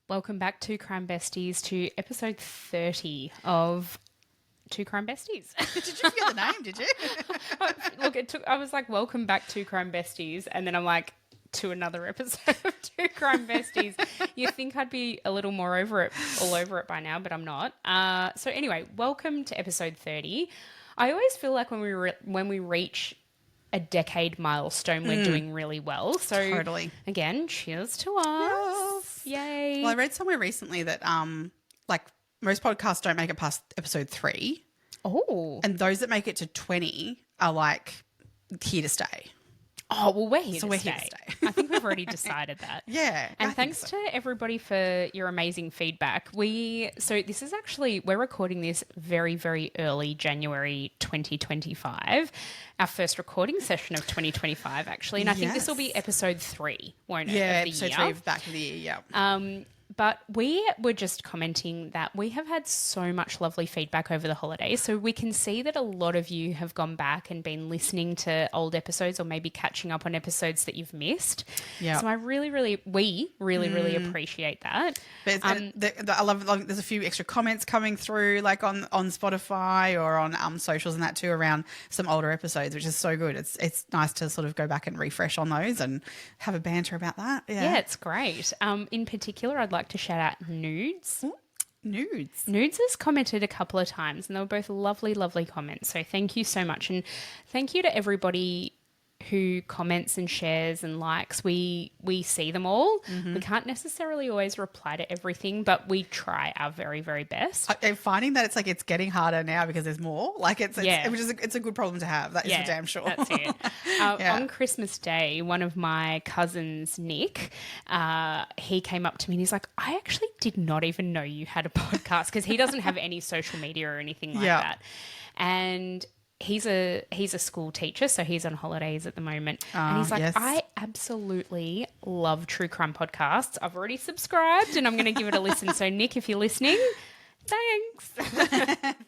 Welcome back to Crime Besties to episode 30 of Two Crime Besties. Did you forget the name, did you? Look, I was like, welcome back to Crime Besties. And then I'm like, to another episode of Two Crime Besties. You think I'd be a little more all over it by now, but I'm not. So anyway, welcome to episode 30. I always feel like when we reach a decade milestone, we're doing really well. So Totally. Again, cheers to us. Yes. Yay. Well, I read somewhere recently that like most podcasts don't make it past episode 3. Oh. And those that make it to 20 are like here to stay. Oh, well, we're here to stay. I think we've already decided that. Yeah. And thanks to everybody for your amazing feedback. So this is actually, we're recording this very, very early January 2025. Our first recording session of 2025, actually. And I think this will be episode 3, won't it? Yeah, of the episode year? 3 of back of the year, yeah. But we were just commenting that we have had so much lovely feedback over the holidays. So we can see that a lot of you have gone back and been listening to old episodes or maybe catching up on episodes that you've missed. Yeah. So we really appreciate that. But I love there's a few extra comments coming through like on Spotify or on socials and that too around some older episodes, which is so good. It's nice to sort of go back and refresh on those and have a banter about that. Yeah, it's great. In particular, I'd like to shout out Nudes. Nudes has commented a couple of times and they were both lovely comments, so thank you so much, and thank you to everybody who comments and shares and likes. We see them all. We can't necessarily always reply to everything, but we try our very, very best. I'm finding that it's getting harder now because there's more. Like it's a good problem to have. That is for damn sure. That's it. On Christmas Day, one of my cousins, Nick, he came up to me and he's like, I actually did not even know you had a podcast, because he doesn't have any social media or anything like that. And he's a school teacher, so he's on holidays at the moment. And he's like, yes. I absolutely love true crime podcasts. I've already subscribed and I'm going to give it a listen. So Nick, if you're listening, thanks.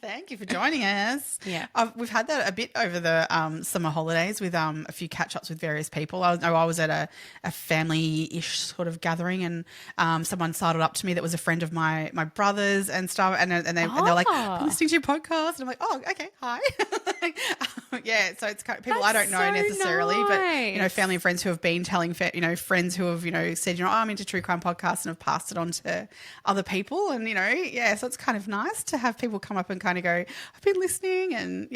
Thank you for joining us. Yeah. We've had that a bit over the summer holidays with a few catch-ups with various people. I was at a family-ish sort of gathering, and someone sidled up to me that was a friend of my brother's and stuff, and they're like, I'm listening to your podcast. And I'm like, oh, okay, hi. Yeah, so it's kind of people I don't know necessarily, nice. but, family and friends who have been telling, friends who have, said, I'm into true crime podcasts and have passed it on to other people. And, so it's kind of nice to have people come up and kind of go, I've been listening, and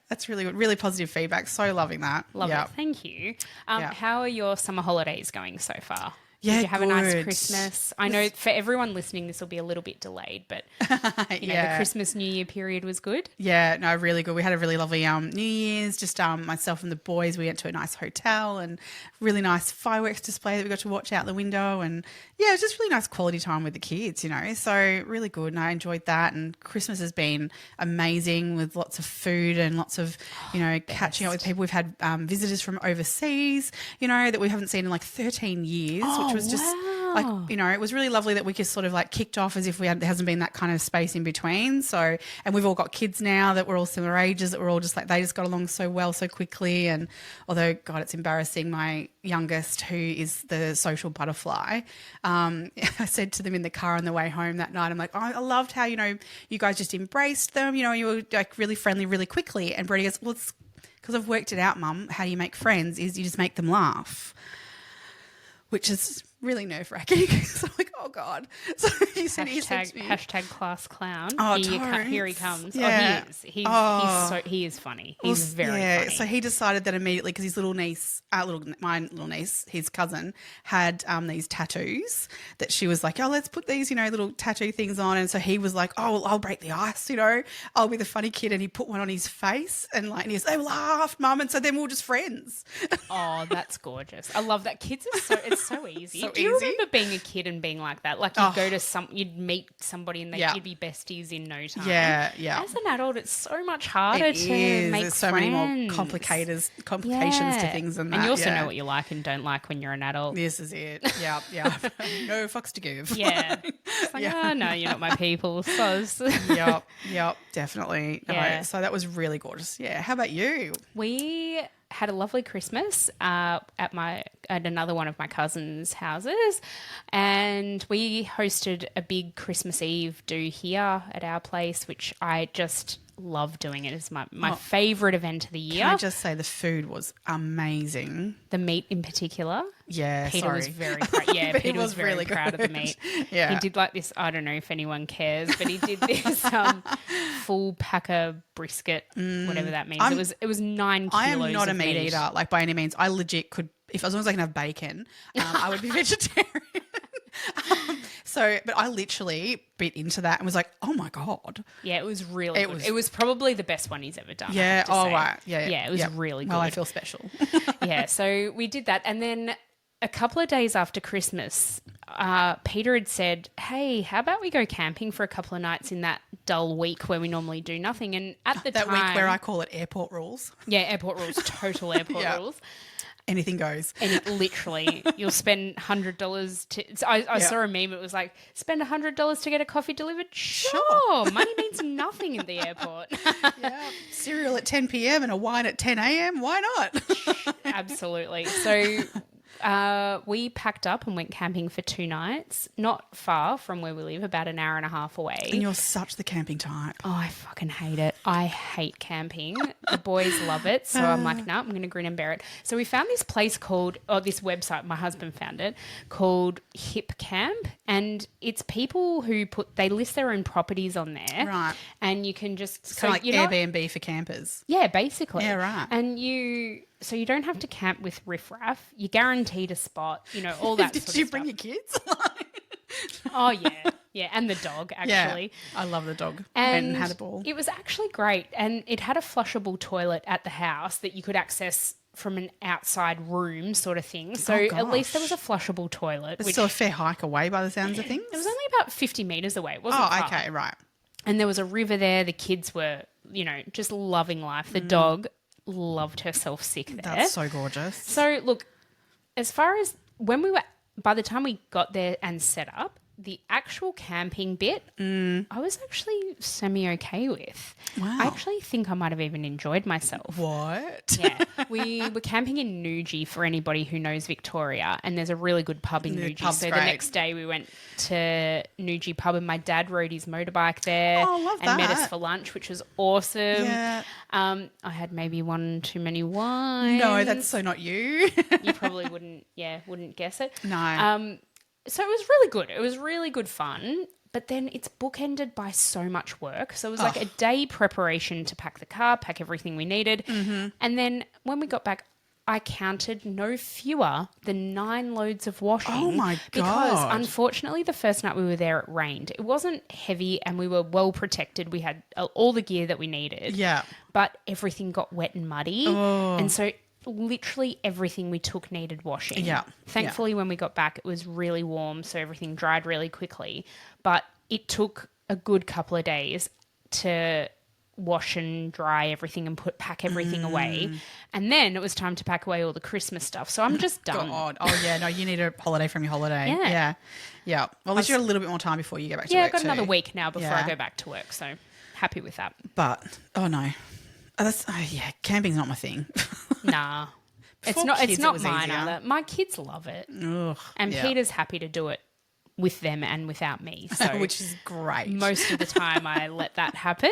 that's really good, really positive feedback. So loving that. Love it. Thank you. How are your summer holidays going so far? Yeah, did you have good. a nice Christmas? I know for everyone listening, this will be a little bit delayed, but the Christmas New Year period was good. Yeah, no, really good. We had a really lovely New Year's. Just myself and the boys, we went to a nice hotel and really nice fireworks display that we got to watch out the window, and it was just really nice quality time with the kids. So really good, and I enjoyed that. And Christmas has been amazing with lots of food and lots of catching up with people. We've had visitors from overseas, that we haven't seen in like 13 years, which was just like, it was really lovely that we just sort of like kicked off as if there hasn't been that kind of space in between. So, and we've all got kids now that we're all similar ages, that we're all just like, they just got along so well so quickly. And although, God, it's embarrassing, my youngest, who is the social butterfly, I said to them in the car on the way home that night, I'm like, I loved how, you guys just embraced them, you were like really friendly really quickly. And Brady goes, well, it's because I've worked it out, Mum, how you make friends is you just make them laugh, which is really nerve-wracking. So I'm like, oh, God. So he said to me, hashtag class clown. Oh, here he comes. Yeah. He is funny. He's very funny. So he decided that immediately, because his my little niece, his cousin, had these tattoos that she was like, oh, let's put these, little tattoo things on. And so he was like, oh, well, I'll break the ice, I'll be the funny kid. And he put one on his face and he goes, they laughed, Mum. And so then we were just friends. Oh, that's gorgeous. I love that. Kids are it's so easy. So Do you easy. remember being a kid and being like that? Like you'd meet somebody and you'd be besties in no time. Yeah, yeah. As an adult, it's so much harder to make There's so friends. many more complications to things than that. And you also know what you like and don't like when you're an adult. This is it. Yeah. No fucks to give. Yeah. It's like, no, you're not my people. So Yep, definitely. No, Yeah. so that was really gorgeous. Yeah. How about you? we had a lovely Christmas at another one of my cousin's houses, and we hosted a big Christmas Eve do here at our place, which I just love doing. It is my favourite event of the year. Can I just say the food was amazing? The meat in particular. Yeah, Peter sorry. was very proud. Yeah, Peter was very really proud of the meat. Yeah. He did like this, I don't know if anyone cares, but he did this full packer brisket, whatever that means. It was 9 kilos. I am not a of meat eater, like by any means. I legit could, as long as I can have bacon, I would be vegetarian. But I literally bit into that and was like, oh my God. Yeah, it was really good. It was probably the best one he's ever done. Yeah. Oh, right. Yeah. Yeah, it was really good. Well, I feel special. Yeah, so we did that. And then a couple of days after Christmas, Peter had said, hey, how about we go camping for a couple of nights in that dull week where we normally do nothing? And at the that time... week where I call it airport rules. Yeah, airport rules, total airport rules. Anything goes. And it literally, you'll spend $100 to... I saw a meme, it was like, spend $100 to get a coffee delivered? Sure. Money means nothing in the airport. Yeah. Cereal at 10 p.m. and a wine at 10 a.m. Why not? Absolutely. So... we packed up and went camping for 2 nights, not far from where we live, about an hour and a half away. And you're such the camping type. Oh, I fucking hate it. I hate camping. The boys love it. So I'm like, no, I'm going to grin and bear it. So we found this place called, this website, my husband found it, called Hip Camp. And it's people who they list their own properties on there. Right. And you can just... So like Airbnb for campers. Yeah, basically. Yeah, right. And so you don't have to camp with riffraff. You're guaranteed a spot, all that sort of stuff. Did you bring your kids? Oh, yeah. Yeah, and the dog, actually. Yeah, I love the dog. And had a ball. It was actually great. And it had a flushable toilet at the house that you could access from an outside room sort of thing. So at least there was a flushable toilet. It's still a fair hike away by the sounds of things. It was only about 50 metres away. It wasn't far. Okay, right. And there was a river there. The kids were, just loving life. The dog loved herself sick there. That's so gorgeous. So, look, as far as by the time we got there and set up, the actual camping bit, I was actually semi-okay with. Wow. I actually think I might have even enjoyed myself. What? Yeah. We were camping in Newgie for anybody who knows Victoria, and there's a really good pub in Newgie. So the next day we went to Newgie pub and my dad rode his motorbike there and met us for lunch, which was awesome. Yeah. I had maybe one too many wines. No, that's so not you. You probably wouldn't guess it. No. So it was really good. It was really good fun. But then it's bookended by so much work. So it was like a day preparation to pack the car, pack everything we needed. Mm-hmm. And then when we got back, I counted no fewer than 9 loads of washing. Oh, my God. Because unfortunately the first night we were there, it rained. It wasn't heavy and we were well protected. We had all the gear that we needed. Yeah. But everything got wet and muddy. Oh. And so literally everything we took needed washing. Yeah. Thankfully, when we got back, it was really warm, so everything dried really quickly. But it took a good couple of days to wash and dry everything and pack everything away. And then it was time to pack away all the Christmas stuff. So I'm just done. God. Oh, yeah. No, you need a holiday from your holiday. Yeah. Yeah. Well, at least you got a little bit more time before you go back to work. Yeah, I've got another week now before I go back to work. So happy with that. But, oh, no. Camping's not my thing. Nah. It's not mine either. My kids love it. Ugh, and Peter's happy to do it with them and without me. So which is great. Most of the time I let that happen.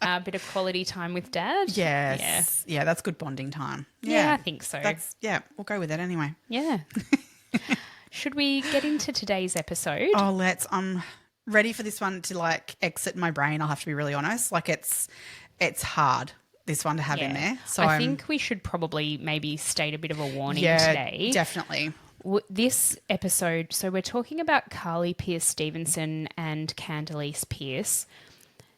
A bit of quality time with Dad. Yes. Yeah, that's good bonding time. Yeah, I think so. We'll go with that anyway. Yeah. Should we get into today's episode? Oh, let's. I'm ready for this one to exit my brain. I'll have to be really honest. It's hard, this one to have in there. So I think we should probably maybe state a bit of a warning today. Definitely. This episode, so we're talking about Karlie Pierce-Stevenson and Khandalyce Pierce.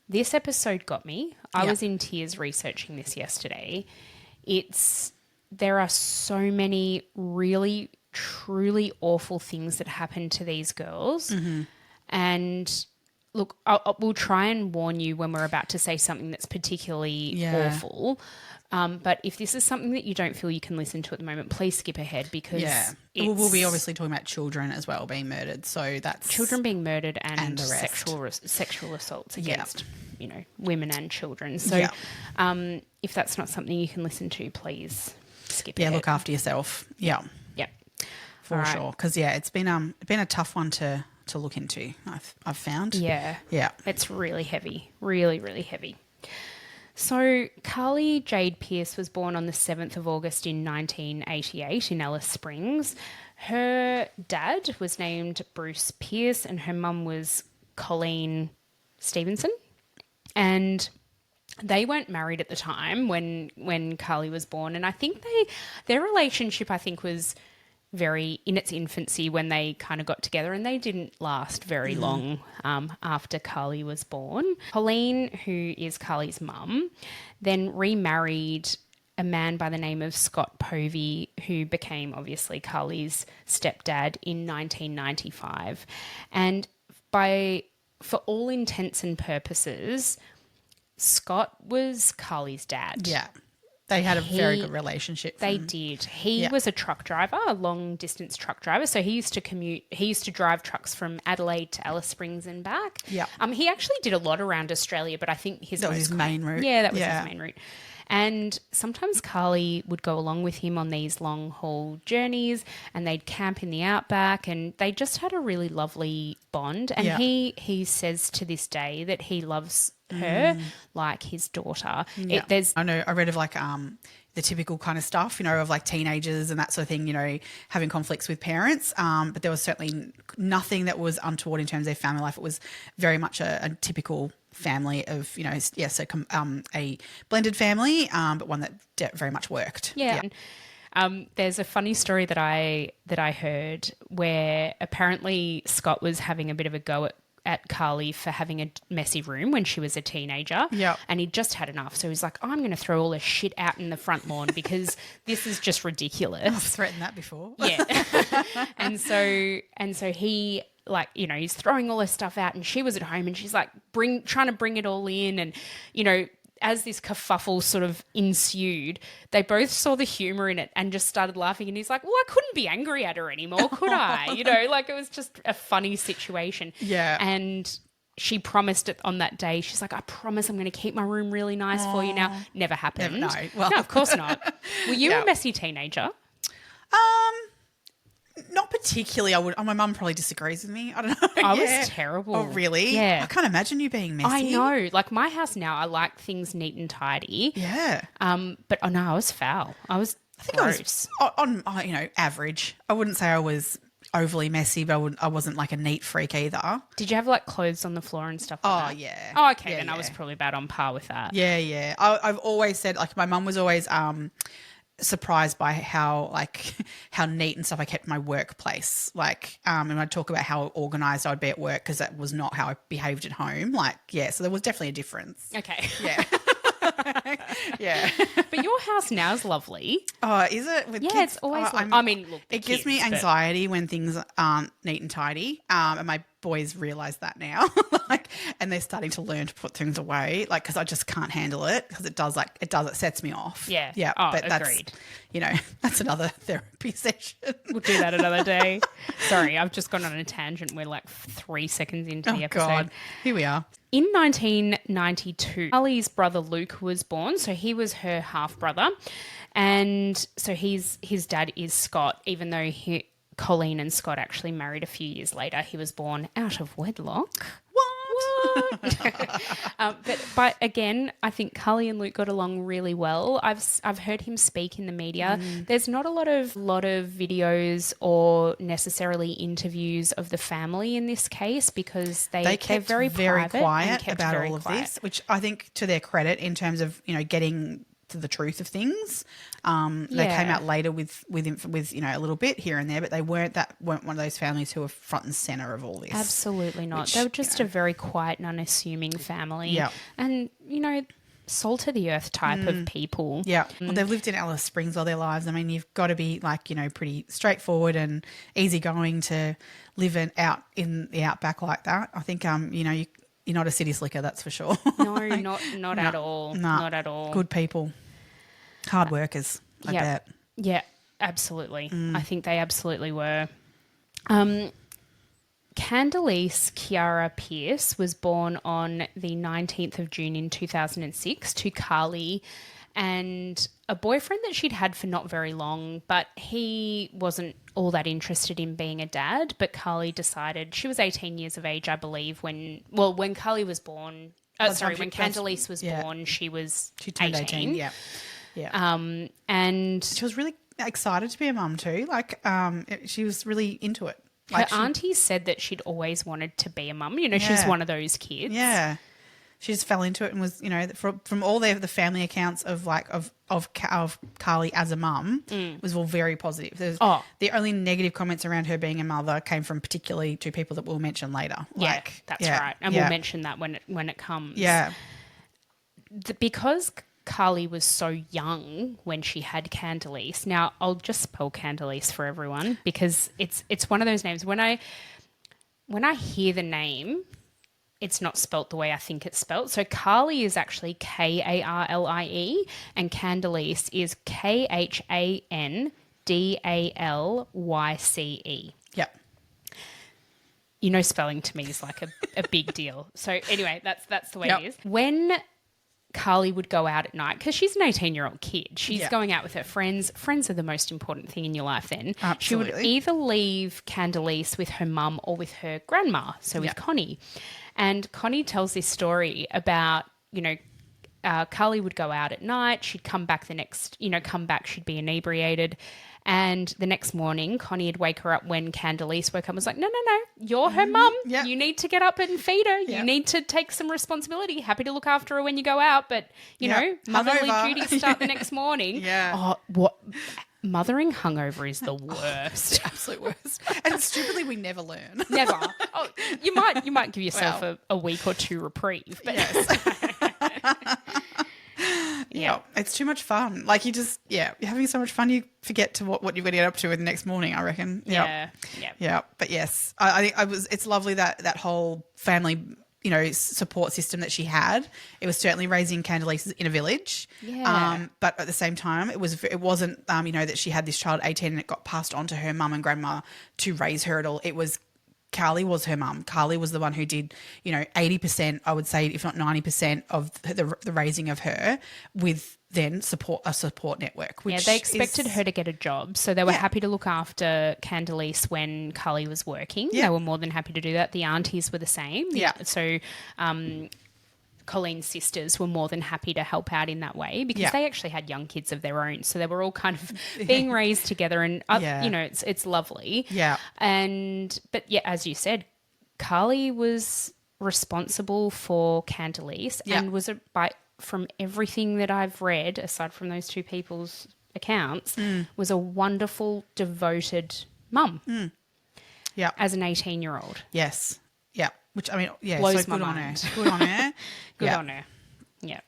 This episode got me. I was in tears researching this yesterday. There are so many really, truly awful things that happened to these girls. Mm-hmm. And look, we'll try and warn you when we're about to say something that's particularly awful. But if this is something that you don't feel you can listen to at the moment, please skip ahead because we'll be obviously talking about children as well being murdered. So that's children being murdered and sexual assaults against women and children. So if that's not something you can listen to, please skip Yeah, it. look after yourself. Yeah, Yep. for All right. sure. Because, yeah, it's been a tough one to look into, I've found. Yeah. Yeah. It's really heavy. Really, really heavy. So Karlie Jade Pierce was born on the 7th of August in 1988 in Alice Springs. Her dad was named Bruce Pierce and her mum was Karlie Stevenson. And they weren't married at the time when Karlie was born. And I think their relationship, I think, was very in its infancy when they kind of got together, and they didn't last very long after Karlie was born. Pauline, who is Karlie's mum, then remarried a man by the name of Scott Povey, who became obviously Karlie's stepdad in 1995. And for all intents and purposes, Scott was Karlie's dad. Yeah. They had a very good relationship. They did. He was a truck driver, a long distance truck driver. So he used to commute. He used to drive trucks from Adelaide to Alice Springs and back. Yeah. He actually did a lot around Australia, but I think That was his main route. Yeah, that was his main route. And sometimes Karlie would go along with him on these long haul journeys, and they'd camp in the outback, and they just had a really lovely bond. And he says to this day that he loves her like his daughter. Yeah. I know. I read of like the typical kind of stuff, you know, of like teenagers and that sort of thing, you know, having conflicts with parents. But there was certainly nothing that was untoward in terms of their family life. It was very much a typical family of, you know, so a blended family, but one that very much worked. Yeah. There's a funny story that I heard where apparently Scott was having a bit of a go at Karlie for having a messy room when she was a teenager. Yeah. And he'd just had enough. So he's like, I'm going to throw all this shit out in the front lawn because this is just ridiculous. I've threatened that before. Yeah. and so he, like, you know, he's throwing all this stuff out and she was at home and she's like trying to bring it all in. And, you know, as this kerfuffle sort of ensued, they both saw the humour in it and just started laughing. And he's like, well, I couldn't be angry at her anymore, could I? You know, like it was just a funny situation. Yeah. And she promised it on that day. She's like, I promise I'm going to keep my room really nice for you now. Never happened. No, well. No, of course not. Were you a messy teenager? Not particularly. My mum probably disagrees with me. I don't know. I was terrible. Oh, really? Yeah. I can't imagine you being messy. I know. Like my house now, I like things neat and tidy. Yeah. But no, I was foul. I think gross. I was on you know, average. I wouldn't say I was overly messy, but I wasn't like a neat freak either. Did you have like clothes on the floor and stuff like that? Yeah. Oh, okay. Yeah, then I was probably about on par with that. Yeah, yeah. I've always said, like, my mum was always surprised by how neat and stuff I kept my workplace. Like, and I'd talk about how organised I'd be at work because that was not how I behaved at home. Like, yeah, so there was definitely a difference. Okay. Yeah. Yeah. But your house now is lovely. Oh, is it? With kids? It's always I mean, look, it gives me anxiety when things aren't neat and tidy. And my boys realise that now. And they're starting to learn to put things away. Like, because I just can't handle it because it sets me off. Yeah. Yeah. Oh, but agreed. That's, you know, that's another therapy session. We'll do that another day. Sorry, I've just gone on a tangent. We're like 3 seconds into the episode. God. Here we are. In 1992, Karlie's brother Luke was born, so he was her half brother, and so his dad is Scott. Even though Colleen and Scott actually married a few years later, he was born out of wedlock. What? But again, I think Karlie and Luke got along really well. I've heard him speak in the media. There's not a lot of videos or necessarily interviews of the family in this case because they're very quiet about all of this, which I think to their credit in terms of, you know, getting to the truth of things. They came out later with you know, a little bit here and there, but they weren't one of those families who were front and center of all this. Absolutely not. They were just a very quiet and unassuming family. Yeah. And, you know, salt of the earth type of people. Yeah. Well, they've lived in Alice Springs all their lives. I mean, you've got to be like, you know, pretty straightforward and easygoing to live out in the outback like that. I think, you know, you're not a city slicker, that's for sure. No, not at all. Not at all. Good people. Hard workers, I bet. Yeah, absolutely. I think they absolutely were. Khandalyce Kiara Pierce was born on the 19th of June in 2006 to Karlie and a boyfriend that she'd had for not very long, but he wasn't all that interested in being a dad. But Karlie decided, she was 18 years of age, I believe, when Karlie was born. When Candelice was born, she turned 18. Yeah. And she was really excited to be a mum too. She was really into it. Her auntie said that she'd always wanted to be a mum. You know, she was one of those kids. Yeah. She just fell into it and was, you know, from all the family accounts of Karlie as a mum was all very positive. The only negative comments around her being a mother came from particularly two people that we'll mention later. That's right. And we'll mention that when it comes. Yeah. Because Karlie was so young when she had Candelice. Now, I'll just spell Candelice for everyone because it's one of those names. When I hear the name, it's not spelt the way I think it's spelt. So Karlie is actually Karlie and Candelice is Khandallyce. Yep. You know, spelling to me is like a big deal. So anyway, that's the way it is. When Karlie would go out at night, because she's an 18-year-old kid. She's going out with her friends. Friends are the most important thing in your life then. Absolutely. She would either leave Candelice with her mum or with her grandma, so with Connie. And Connie tells this story about, you know, Karlie would go out at night. She'd come back she'd be inebriated. And the next morning, Connie would wake her up when Candelice woke up and was like, no, you're her mum. Yep. You need to get up and feed her. Yep. You need to take some responsibility. Happy to look after her when you go out. But, you know, motherly duties start the next morning. Yeah. Oh, what? Mothering hungover is the worst. The absolute worst. And stupidly, we never learn. Never. Oh, you might give yourself a week or two reprieve. But Yeah, it's too much fun. Like you're having so much fun, you forget to what you're going to get up to the next morning, I reckon. Yeah. But yes, I think it's lovely that whole family, you know, support system that she had. It was certainly raising Candelice in a village. Yeah. But at the same time, it wasn't, you know, that she had this child at 18 and it got passed on to her mum and grandma to raise her at all. It was Karlie was her mum. Karlie was the one who did, you know, 80%, I would say, if not 90% of the raising of her with then a support network. Which they expected her to get a job. So they were happy to look after Candelice when Karlie was working. Yeah. They were more than happy to do that. The aunties were the same. Yeah. So Colleen's sisters were more than happy to help out in that way because they actually had young kids of their own. So they were all kind of being raised together and, you know, it's lovely. Yeah. But as you said, Karlie was responsible for Candelice and was from everything that I've read, aside from those two people's accounts, was a wonderful, devoted mum. Yeah. As an 18-year-old. Yes. Yeah. Which, I mean, blows so my good mind. on her. Good on her. Good on her. Yeah.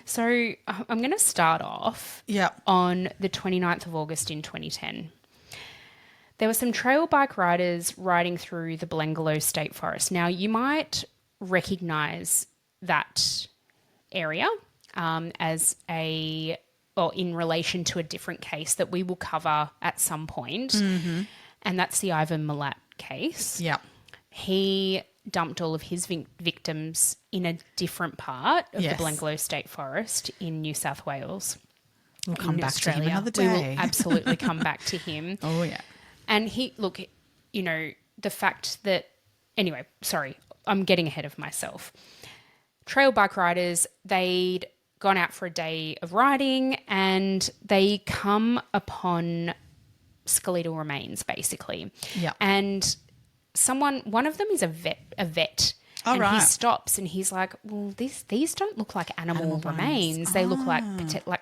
So I'm going to start off Yeah. on the 29th of August in 2010. There were some trail bike riders riding through the Belanglo State Forest. Now, you might recognise that area in relation to a different case that we will cover at some point, and that's the Ivan Milat case. Yeah. He dumped all of his victims in a different part of the Blangalow State Forest in New South Wales. We'll come back Australia. to him another day. We will absolutely come back to him. Oh, yeah. And the fact that... Anyway, sorry, I'm getting ahead of myself. Trail bike riders, they'd gone out for a day of riding and they come upon skeletal remains, basically. Yeah. And one of them is a vet. Oh, and right. he stops and he's like, well, these don't look like animal remains. They look like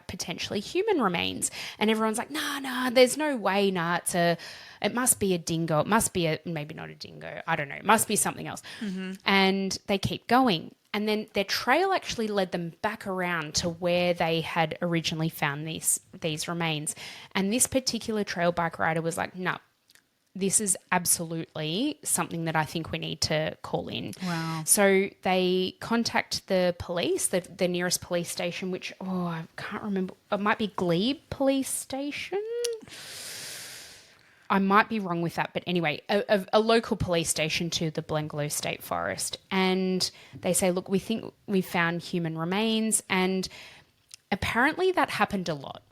potentially human remains. And everyone's like, nah, there's no way. It must be a dingo. It must be maybe not a dingo. I don't know. It must be something else. Mm-hmm. And they keep going. And then their trail actually led them back around to where they had originally found these remains. And this particular trail bike rider was like, no, this is absolutely something that I think we need to call in. Wow. So they contact the police, the nearest police station, which, I can't remember. It might be Glebe Police Station. I might be wrong with that, but anyway, a local police station to the Belanglo State Forest. And they say, look, we think we found human remains. And apparently that happened a lot.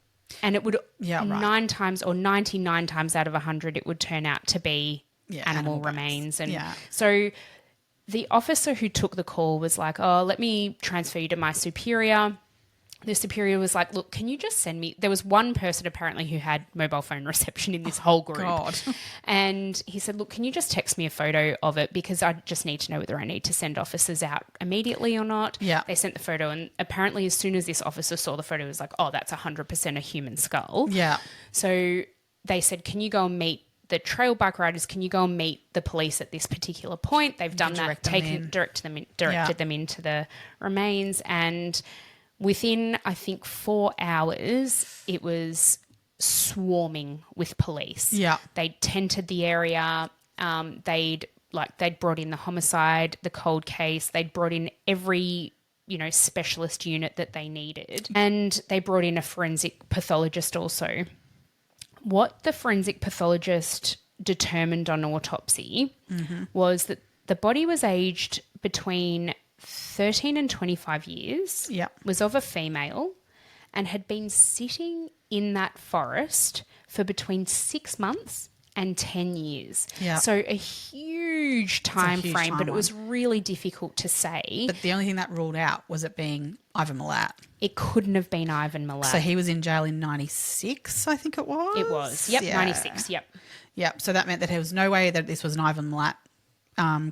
And it would 9 times or 99 times out of 100, it would turn out to be animal remains. And so the officer who took the call was like, oh, let me transfer you to my superior. The superior was like, look, can you just send me... There was one person apparently who had mobile phone reception in this whole group. God. And he said, look, can you just text me a photo of it because I just need to know whether I need to send officers out immediately or not. Yeah. They sent the photo and apparently as soon as this officer saw the photo, he was like, oh, that's 100% a human skull. Yeah. So they said, can you go and meet the trail bike riders? Can you go and meet the police at this particular point? They've done that, directed them into the remains, and within, I think, 4 hours, it was swarming with police. Yeah. They'd tented the area. They'd brought in the homicide, the cold case. They'd brought in every, specialist unit that they needed. And they brought in a forensic pathologist also. What the forensic pathologist determined on autopsy was that the body was aged between 13 and 25 years, was of a female, and had been sitting in that forest for between 6 months and 10 years. Yeah. So a huge time frame, but it was really difficult to say. But the only thing that ruled out was it being Ivan Milat. It couldn't have been Ivan Milat. So he was in jail in 96, I think it was. It was. Yep, 96, yep. Yep, so that meant that there was no way that this was an Ivan Milat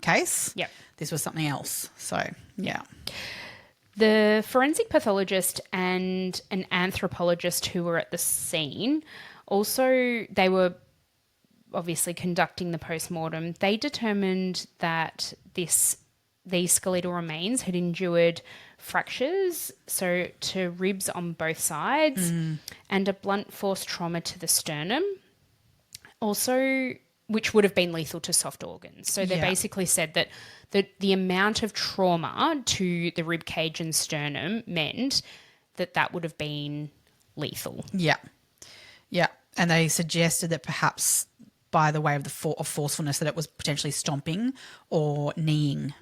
case. Yep. This was something else. So, yeah. The forensic pathologist and an anthropologist who were at the scene, also they were obviously conducting the postmortem. They determined that these skeletal remains had endured fractures, so to ribs on both sides, and a blunt force trauma to the sternum, also, which would have been lethal to soft organs. So they basically said that the amount of trauma to the rib cage and sternum meant that would have been lethal. Yeah. Yeah. And they suggested that perhaps by the way of the of forcefulness that it was potentially stomping or kneeing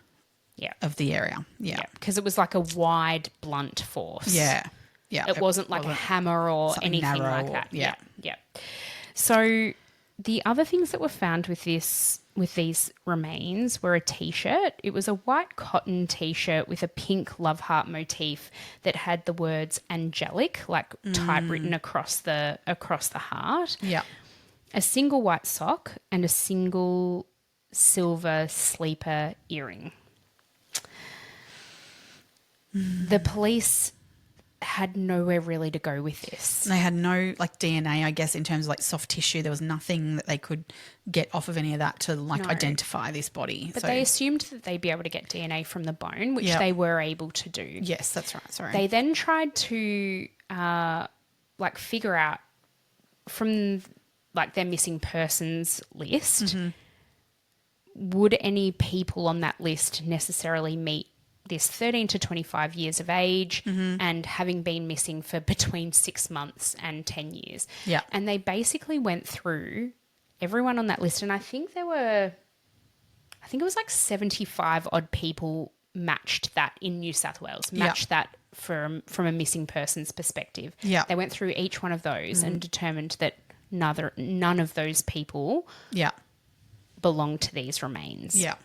of the area. Yeah. Because it was like a wide, blunt force. Yeah. Yeah. It wasn't like a hammer or anything like that. Yeah. So the other things that were found with these remains were a T-shirt. It was a white cotton T-shirt with a pink love heart motif that had the words angelic, like typewritten across the heart. Yeah. A single white sock and a single silver sleeper earring. The police had nowhere really to go with this. They had no DNA, I guess, in terms of soft tissue. There was nothing that they could get off of any of that to identify this body. But they assumed that they'd be able to get DNA from the bone, which they were able to do. Yes, that's right. Sorry. They then tried to figure out from their missing persons list, would any people on that list necessarily meet this 13 to 25 years of age and having been missing for between 6 months and 10 years. Yeah. And they basically went through everyone on that list, and I think it was 75 odd people matched that in New South Wales, that from a missing person's perspective. Yeah. They went through each one of those and determined that none of those people belonged to these remains. Yeah.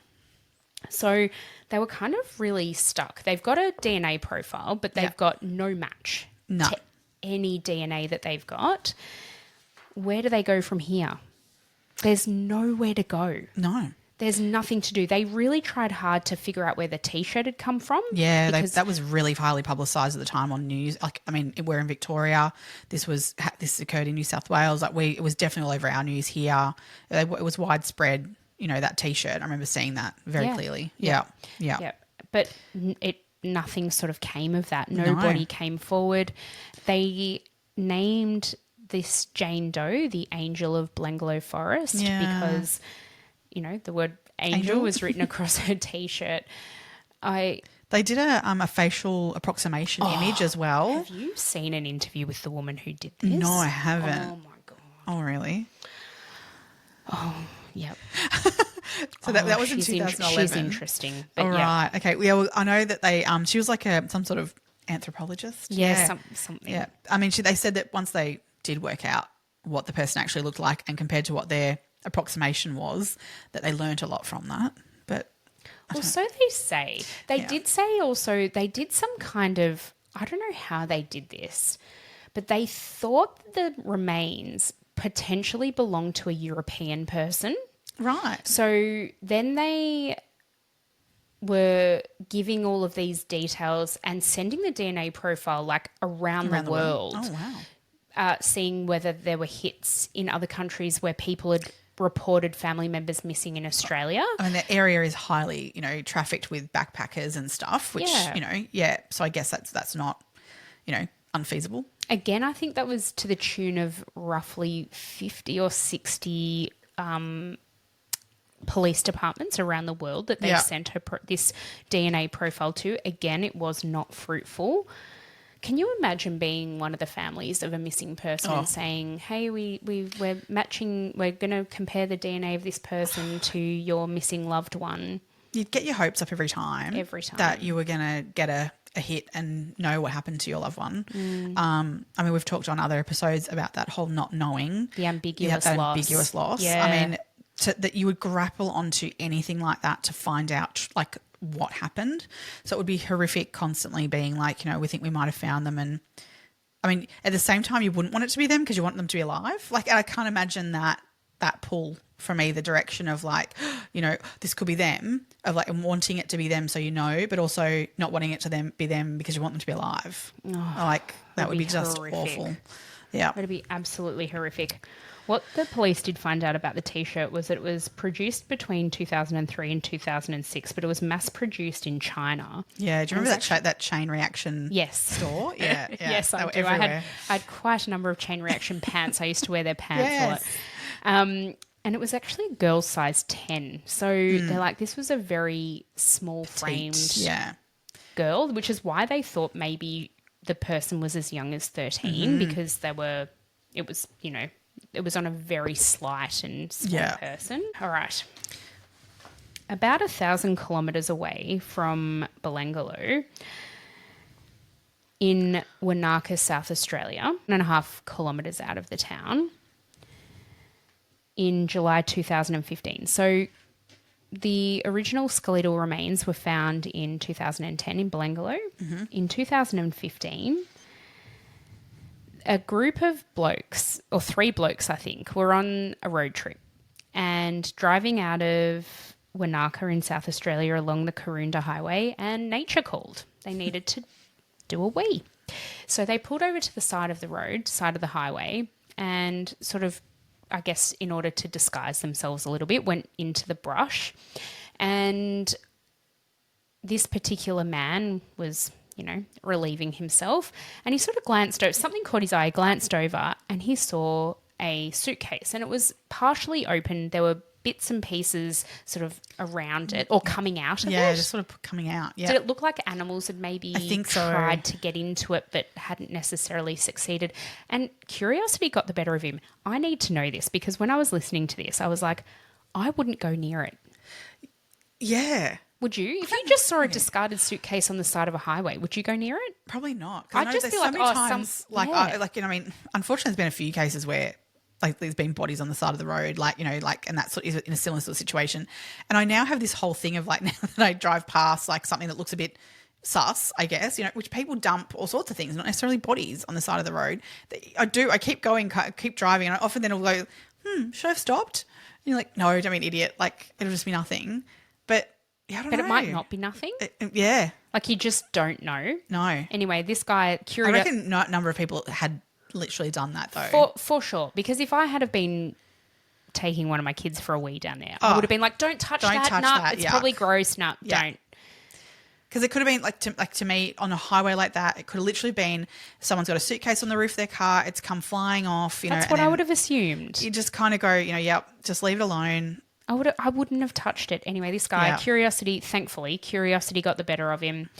So they were kind of really stuck. They've got a DNA profile, but they've got no match to any DNA that they've got. Where do they go from here? There's nowhere to go. No. There's nothing to do. They really tried hard to figure out where the T-shirt had come from. Yeah, that was really highly publicised at the time on news. We're in Victoria. This occurred in New South Wales. It was definitely all over our news here. It was widespread. That T-shirt. I remember seeing that very clearly. Yeah. But nothing sort of came of that. Nobody came forward. They named this Jane Doe the Angel of Blangalow Forest because, the word angel was written across her T-shirt. They did a facial approximation image as well. Have you seen an interview with the woman who did this? No, I haven't. Oh, my God. Oh, really? Oh, yep. So that was in 2011. She's interesting. But All right. Okay. Yeah. Well, I know that they she was like some sort of anthropologist. Yeah, something. Yeah. I mean, they said that once they did work out what the person actually looked like and compared to what their approximation was, that they learnt a lot from that. But well, so they say. They did say also they did some kind of, I don't know how they did this, but they thought the remains potentially belonged to a European person. right. So then they were giving all of these details and sending the DNA profile like around the world. Oh, wow. Seeing whether there were hits in other countries where people had reported family members missing in Australia. I mean, the area is highly, trafficked with backpackers and stuff, which, so I guess that's not, unfeasible. Again, I think that was to the tune of roughly 50 or 60 police departments around the world that they sent this DNA profile to. Again, it was not fruitful. Can you imagine being one of the families of a missing person and saying, hey, we're matching, we're going to compare the DNA of this person to your missing loved one? You'd get your hopes up every time. That you were going to get a hit and know what happened to your loved one. I mean, we've talked on other episodes about that whole not knowing. The ambiguous loss. Yeah. I mean, that you would grapple onto anything like that to find out, like, what happened. So it would be horrific constantly being like, we think we might have found them. And I mean, at the same time, you wouldn't want it to be them because you want them to be alive. Like, I can't imagine that pull from either direction of like, this could be them, of like wanting it to be them so but also not wanting it to be them because you want them to be alive. Like, that would be just awful. Yeah. That'd be absolutely horrific. What the police did find out about the T-shirt was that it was produced between 2003 and 2006, but it was mass-produced in China. Yeah, do you remember that Chain Reaction store? Yeah, yeah. Yes, I do. I had quite a number of Chain Reaction pants. I used to wear their pants a lot. And it was actually a girl's size 10. So they're like, this was a very small-framed girl, which is why they thought maybe the person was as young as 13 because it was on a very slight and small person. All right. About 1,000 kilometres away from Belangalow in Wanaka, South Australia, 1.5 kilometres out of the town, in July 2015. So the original skeletal remains were found in 2010 in Blangalow. In 2015... a group of blokes, or 3 blokes, I think, were on a road trip and driving out of Wanaka in South Australia along the Karoonda Highway, and nature called. They needed to do a wee. So they pulled over to the side of the highway, and sort of, I guess, in order to disguise themselves a little bit, went into the brush. And this particular man was, relieving himself. And he sort of glanced over, something caught his eye, glanced over, and he saw a suitcase. And it was partially open. There were bits and pieces sort of around it or coming out of it. Yeah, just sort of coming out. Yeah. Did it look like animals had maybe tried to get into it but hadn't necessarily succeeded? And curiosity got the better of him. I need to know this because when I was listening to this, I was like, I wouldn't go near it. Yeah. Would you? If you just saw a discarded suitcase on the side of a highway, would you go near it? Probably not. I'd just be like, unfortunately, there's been a few cases where like there's been bodies on the side of the road, and that sort of is in a similar sort of situation. And I now have this whole thing of like, now that I drive past like something that looks a bit sus, I guess, which people dump all sorts of things, not necessarily bodies on the side of the road. I keep going, keep driving, and I often then will go, should I have stopped? And you're like, no, don't be an idiot. Like, it'll just be nothing. But yeah, I don't know. But it might not be nothing. Yeah. Like, you just don't know. No. Anyway, this guy, I reckon a number of people had literally done that though. For sure. Because if I had have been taking one of my kids for a wee down there, I would have been like, don't touch that. It's probably gross. No, don't. Because it could have been like to me on a highway like that, it could have literally been someone's got a suitcase on the roof of their car, it's come flying off, That's what I would have assumed. You just kind of go, just leave it alone. I wouldn't have touched it. Anyway, this guy, thankfully, curiosity got the better of him.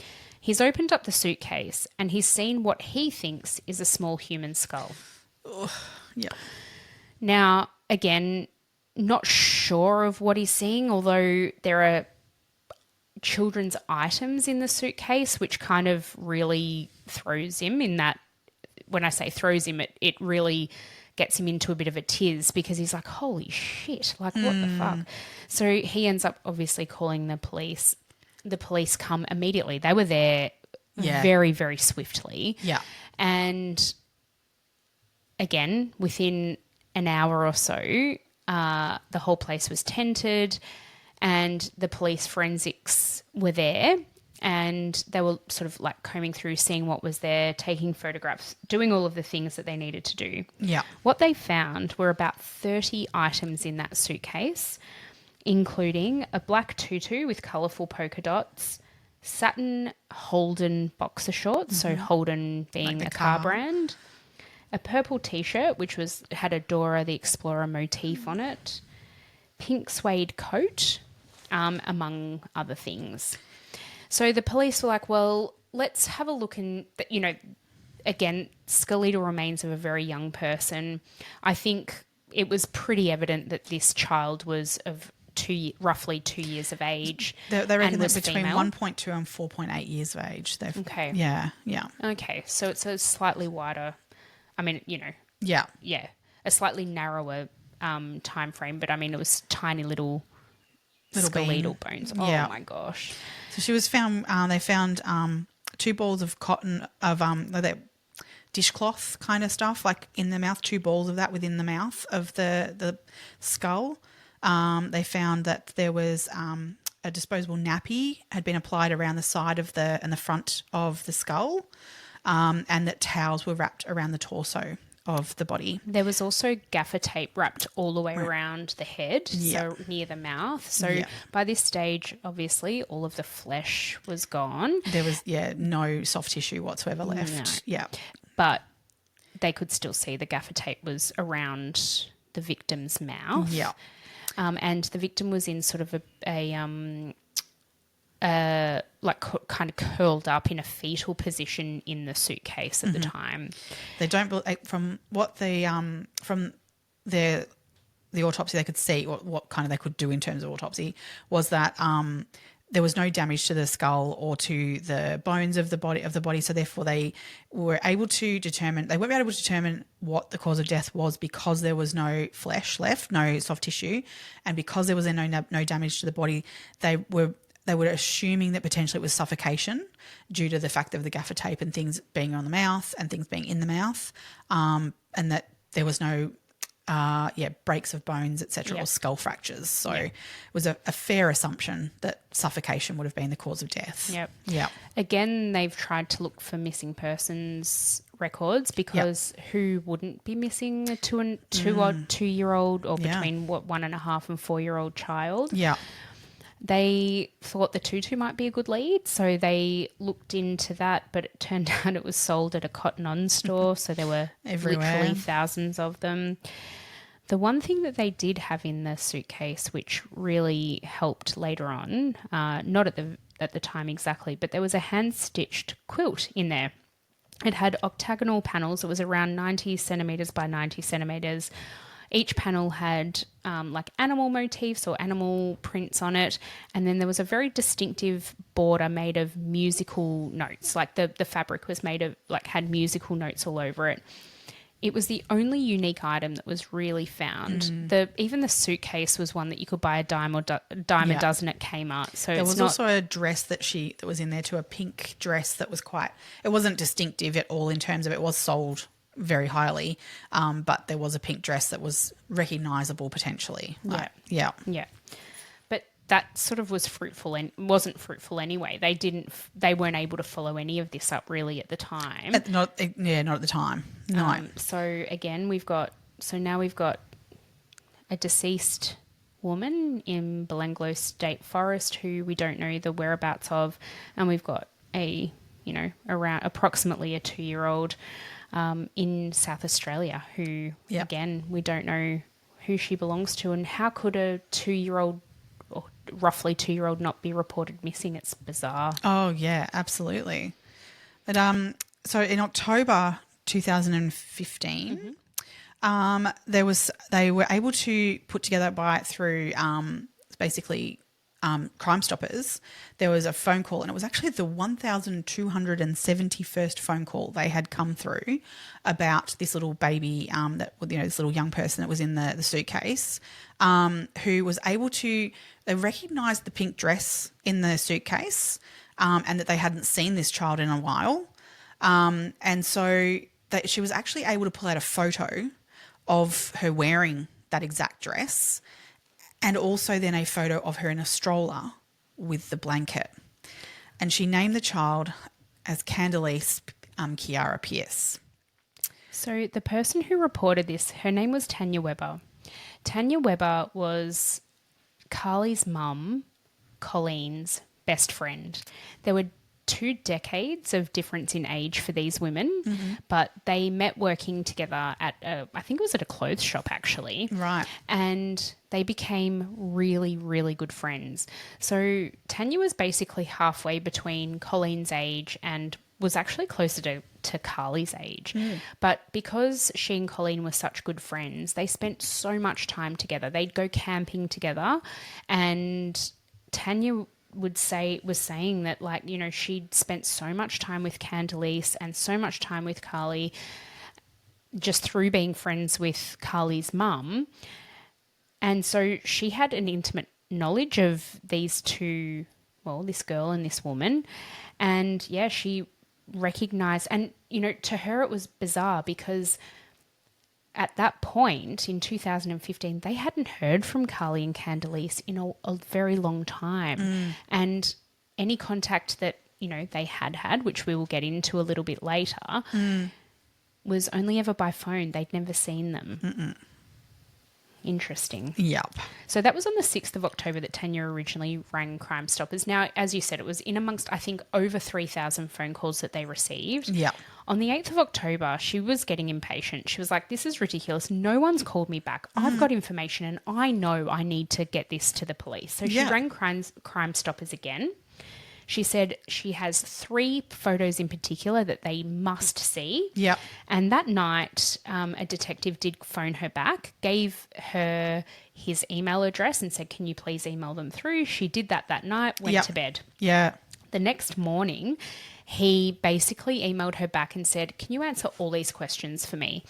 He's opened up the suitcase and he's seen what he thinks is a small human skull. Yeah. Now, again, not sure of what he's seeing, although there are children's items in the suitcase, which kind of really throws him in that. When I say throws him, it really gets him into a bit of a tiz because he's like, holy shit, like what the fuck? So he ends up obviously calling the police. The police come immediately. They were there very, very swiftly. Yeah. And again, within an hour or so, the whole place was tented and the police forensics were there and they were sort of like combing through, seeing what was there, taking photographs, doing all of the things that they needed to do. Yeah. What they found were about 30 items in that suitcase, including a black tutu with colourful polka dots, satin Holdom boxer shorts, so Holdom being Like a the car car. brand, a purple T-shirt which had a Dora the Explorer motif on it, pink suede coat, among other things. So the police were like, well, let's have a look and, again, skeletal remains of a very young person. I think it was pretty evident that this child was of roughly 2 years of age. They reckon and that was between female. 1.2 and 4.8 years of age. Okay. Yeah. Okay, so it's a slightly wider, Yeah. a slightly narrower time frame, but I mean, it was tiny little skeletal bones. Oh Yeah. my gosh. So she was found. They found 2 balls of cotton of that dishcloth kind of stuff, like in the mouth. 2 balls of that within the mouth of the skull. They found that there was a disposable nappy had been applied around the side of and the front of the skull, and that towels were wrapped around the torso of the body. There was also gaffer tape wrapped all the way around the head, Yeah. so near the mouth. So Yeah. by this stage, obviously, all of the flesh was gone, There was no soft tissue whatsoever left. No. Yeah. but they could still see the gaffer tape was around the victim's mouth. Yeah. And the victim was in sort of kind of curled up in a fetal position in the suitcase at the time. They don't from what from the autopsy they could see what kind of they could do in terms of autopsy was that there was no damage to the skull or to the bones of the body, so therefore they weren't able to determine what the cause of death was because there was no flesh left, no soft tissue, and because there was no damage to the body, they were assuming that potentially it was suffocation due to the fact of the gaffer tape and things being on the mouth and things being in the mouth, and that there was no breaks of bones, etc., Yep. or skull fractures. So it was a fair assumption that suffocation would have been the cause of death. Yep. Yeah. Again, they've tried to look for missing persons records because who wouldn't be missing a 2-year-old or Yeah. between 1.5 and 4-year-old child? Yeah. They thought the tutu might be a good lead, so they looked into that, but it turned out it was sold at a Cotton On store, so there were Everywhere. literally thousands of them. The one thing that they did have in the suitcase, which really helped later on, not at the time exactly, but there was a hand-stitched quilt in there. It had octagonal panels. It was around 90 centimetres by 90 centimetres. Each panel had like animal motifs or animal prints on it. And then there was a very distinctive border made of musical notes. Like the fabric was made of, like, had musical notes all over it. It was the only unique item that was really found. Even the suitcase was one that you could buy a dime a dozen at Kmart. So There it's was not, also a dress that was in there too, a pink dress that was it wasn't distinctive at all in terms of it was sold very highly, but there was a pink dress that was recognisable potentially. Yeah. But that sort of was fruitful and wasn't fruitful anyway. They weren't able to follow any of this up really at the time. Not at the time. No. So again, we've got a deceased woman in Belanglo State Forest who we don't know the whereabouts of, and we've got around approximately a 2-year-old in South Australia who, again, we don't know who she belongs to, and how could a 2-year-old or roughly 2-year-old not be reported missing? It's bizarre. Oh, yeah, absolutely. But so in October 2015, they were able to put together through basically Crime Stoppers, there was a phone call, and it was actually the 1,271st phone call they had come through about this little baby, this little young person that was in the suitcase, who was able to, they recognised the pink dress in the suitcase, and that they hadn't seen this child in a while. And so she was actually able to pull out a photo of her wearing that exact dress, and also then a photo of her in a stroller with the blanket. And she named the child as Khandalyce Pierce. So the person who reported this, her name was Tanya Webber. Tanya Webber was Karlie's mum, Colleen's best friend. There were 2 decades of difference in age for these women, but they met working together at I think it was at a clothes shop actually. Right. And they became really, really good friends. So Tanya was basically halfway between Colleen's age and was actually closer to Karlie's age. But because she and Colleen were such good friends, they spent so much time together. They'd go camping together, and Tanya was saying that, like, you know, she'd spent so much time with Candelice and so much time with Karlie just through being friends with Karlie's mum. And so she had an intimate knowledge of these two, well, this girl and this woman. And yeah, she recognized, and, you know, to her it was bizarre because at that point in 2015, they hadn't heard from Karlie and Khandalyce in a very long time. And any contact that, you know, they had, which we will get into a little bit later, was only ever by phone. They'd never seen them. Interesting. Yep. So that was on the 6th of October that Tanya originally rang Crime Stoppers. Now, as you said, it was in amongst, I think, over 3,000 phone calls that they received. Yep. On the 8th of October, she was getting impatient. She was like, this is ridiculous. No one's called me back. I've got information and I know I need to get this to the police. So she rang Crime Stoppers again. She said she has 3 photos in particular that they must see. Yep. And that night, a detective did phone her back, gave her his email address and said, can you please email them through? She did that night, went to bed. Yeah. The next morning, he basically emailed her back and said, can you answer all these questions for me?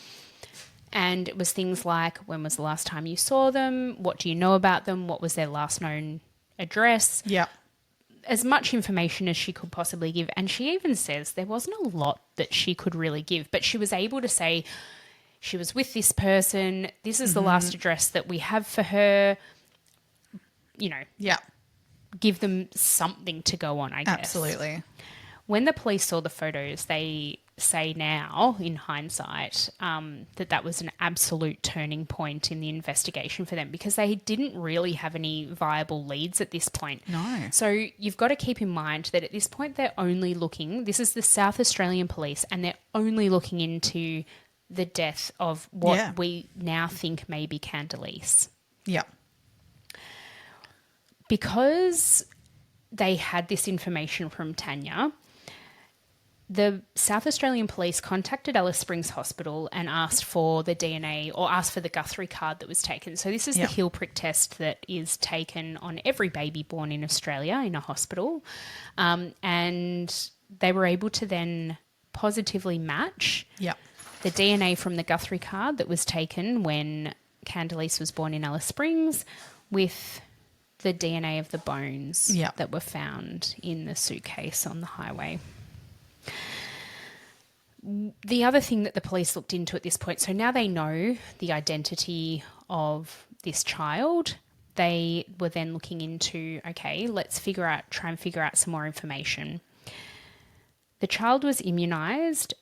And it was things like, when was the last time you saw them? What do you know about them? What was their last known address? Yeah. As much information as she could possibly give. And she even says there wasn't a lot that she could really give, but she was able to say she was with this person. This is the last address that we have for her. You know, give them something to go on, I guess. Absolutely. When the police saw the photos, they say now, in hindsight, that was an absolute turning point in the investigation for them because they didn't really have any viable leads at this point. No. So you've got to keep in mind that at this point they're only looking, this is the South Australian Police, and they're only looking into the death of what we now think may be Candelice. Yeah. Because they had this information from Tanya, the South Australian Police contacted Alice Springs Hospital and asked for the DNA, or asked for the Guthrie card that was taken. So this is the heel prick test that is taken on every baby born in Australia in a hospital. And they were able to then positively match the DNA from the Guthrie card that was taken when Candelice was born in Alice Springs with the DNA of the bones that were found in the suitcase on the highway. The other thing that the police looked into at this point, so now they know the identity of this child, they were then looking into, okay, let's try and figure out some more information. The child was immunised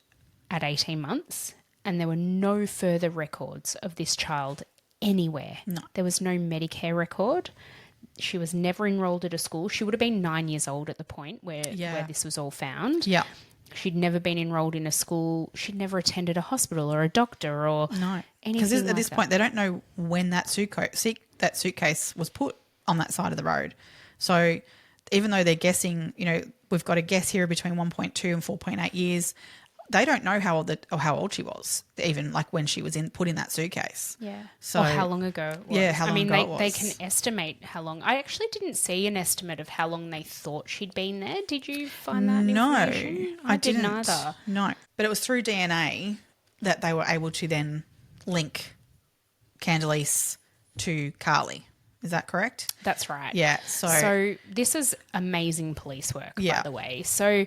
at 18 months and there were no further records of this child anywhere. No. There was no Medicare record. She was never enrolled at a school. She would have been 9 years old at the point where this was all found. Yeah. She'd never been enrolled in a school. She'd never attended a hospital or a doctor or anything because at like this point they don't know when that suitcase was put on that side of the road. So even though they're guessing, you know, we've got a guess here between 1.2 and 4.8 years, they don't know how old she was, even like when she was put in that suitcase. Yeah. So or how long ago it was. Yeah, how long ago it was. They can estimate how long. I actually didn't see an estimate of how long they thought she'd been there. Did you find that information? I didn't didn't either. No, but it was through DNA that they were able to then link Candelice to Karlie. Is that correct? That's right. Yeah. So this is amazing police work, by the way. So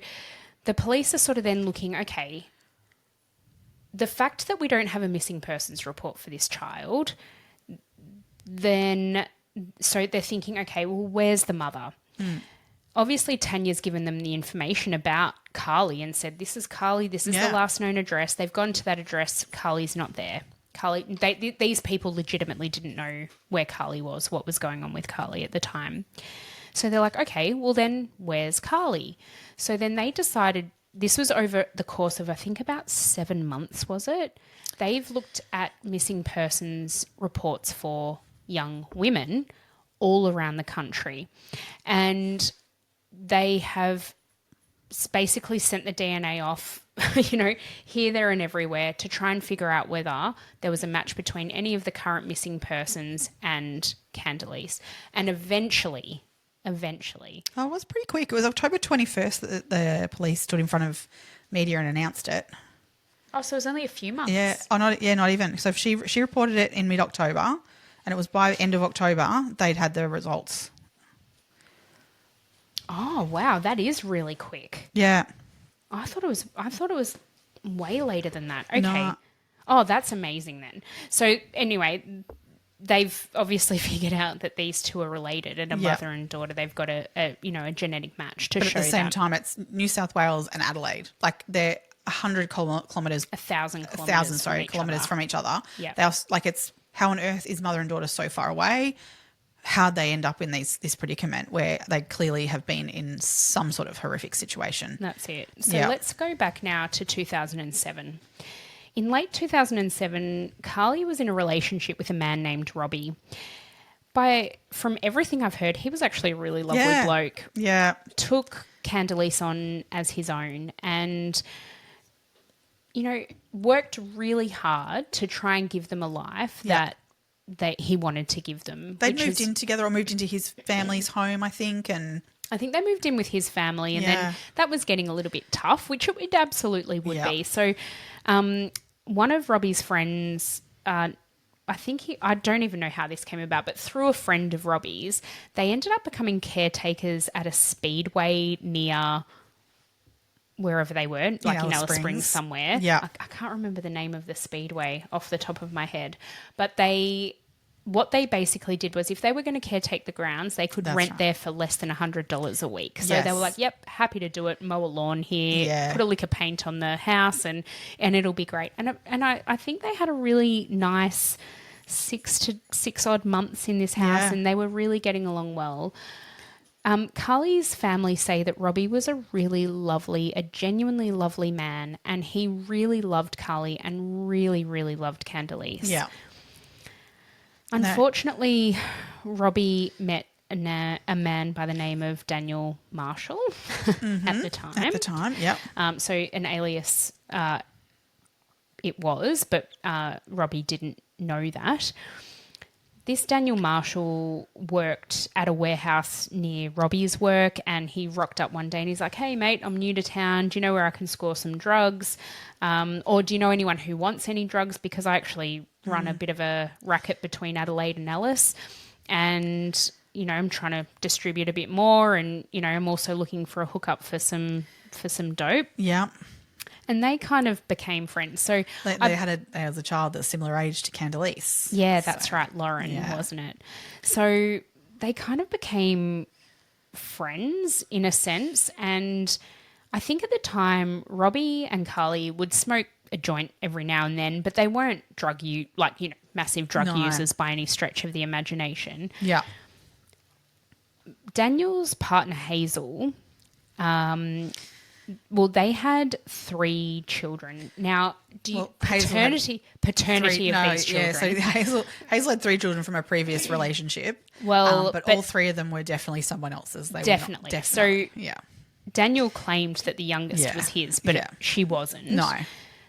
the police are sort of then looking, okay, the fact that we don't have a missing persons report for this child, then so they're thinking, okay, well, where's the mother? Obviously, Tanya's given them the information about Karlie and said, this is Karlie, this is the last known address. They've gone to that address. Karlie's not there. These people legitimately didn't know where Karlie was, what was going on with Karlie at the time. So they're like, okay, well then where's Karlie? So then they decided, this was over the course of I think about 7 months, was it? They've looked at missing persons reports for young women all around the country. And they have basically sent the DNA off, here, there and everywhere to try and figure out whether there was a match between any of the current missing persons and Candelice. And eventually, Oh, it was pretty quick. It was October 21st that the police stood in front of media and announced it. Oh, so it was only a few months. Yeah. Oh, not even. So she reported it in mid-October, and it was by the end of October they'd had the results. Oh, wow, that is really quick. Yeah. I thought it was way later than that. Okay. No. Oh, that's amazing then. So anyway, they've obviously figured out that these two are related, and a mother and daughter. They've got a genetic match to But show at the same that. time, it's New South Wales and Adelaide. Like they're 100 kilometres. 1,000 kilometres. 1,000 kilometres from each other. Yeah. It's how on earth is mother and daughter so far away? How'd they end up in this predicament where they clearly have been in some sort of horrific situation? That's it. So let's go back now to 2007. In late 2007, Karlie was in a relationship with a man named Robbie. From everything I've heard, he was actually a really lovely bloke. Yeah. Took Candelice on as his own and, worked really hard to try and give them a life that he wanted to give them. They moved in together or moved into his family's home, I think, and I think they moved in with his family, and then that was getting a little bit tough, which it absolutely would be. So one of Robbie's friends, I don't even know how this came about, but through a friend of Robbie's, they ended up becoming caretakers at a speedway near wherever they were, like in Alice Springs somewhere. Yeah. I can't remember the name of the speedway off the top of my head, but what they basically did was if they were going to caretake the grounds, they could rent there for less than $100 a week. So they were like, yep, happy to do it, mow a lawn here, put a lick of paint on the house and it'll be great. And I think they had a really nice 6 odd months in this house and they were really getting along well. Karlie's family say that Robbie was a genuinely lovely man, and he really loved Karlie and really, really loved Candelice. Yeah. Unfortunately, Robbie met a man by the name of Daniel Marshall at the time. At the time, yep. So an alias it was, but Robbie didn't know that. This Daniel Marshall worked at a warehouse near Robbie's work, and he rocked up one day and he's like, hey, mate, I'm new to town. Do you know where I can score some drugs? Or do you know anyone who wants any drugs? Because I actually run a bit of a racket between Adelaide and Alice, and, I'm trying to distribute a bit more, and, I'm also looking for a hookup for some dope. Yeah. And they kind of became friends. So they had a child that's similar age to Candelice. Yeah, that's right, Lauren, wasn't it? So they kind of became friends in a sense. And I think at the time, Robbie and Karlie would smoke a joint every now and then, but they weren't massive drug users by any stretch of the imagination. Yeah. Daniel's partner, Hazel, they had 3 children. Now, paternity of these children? Yeah, so Hazel had 3 children from a previous relationship. Well, but all 3 of them were definitely someone else's. Definitely. So, yeah. Daniel claimed that the youngest Yeah. was his, but Yeah. she wasn't. No.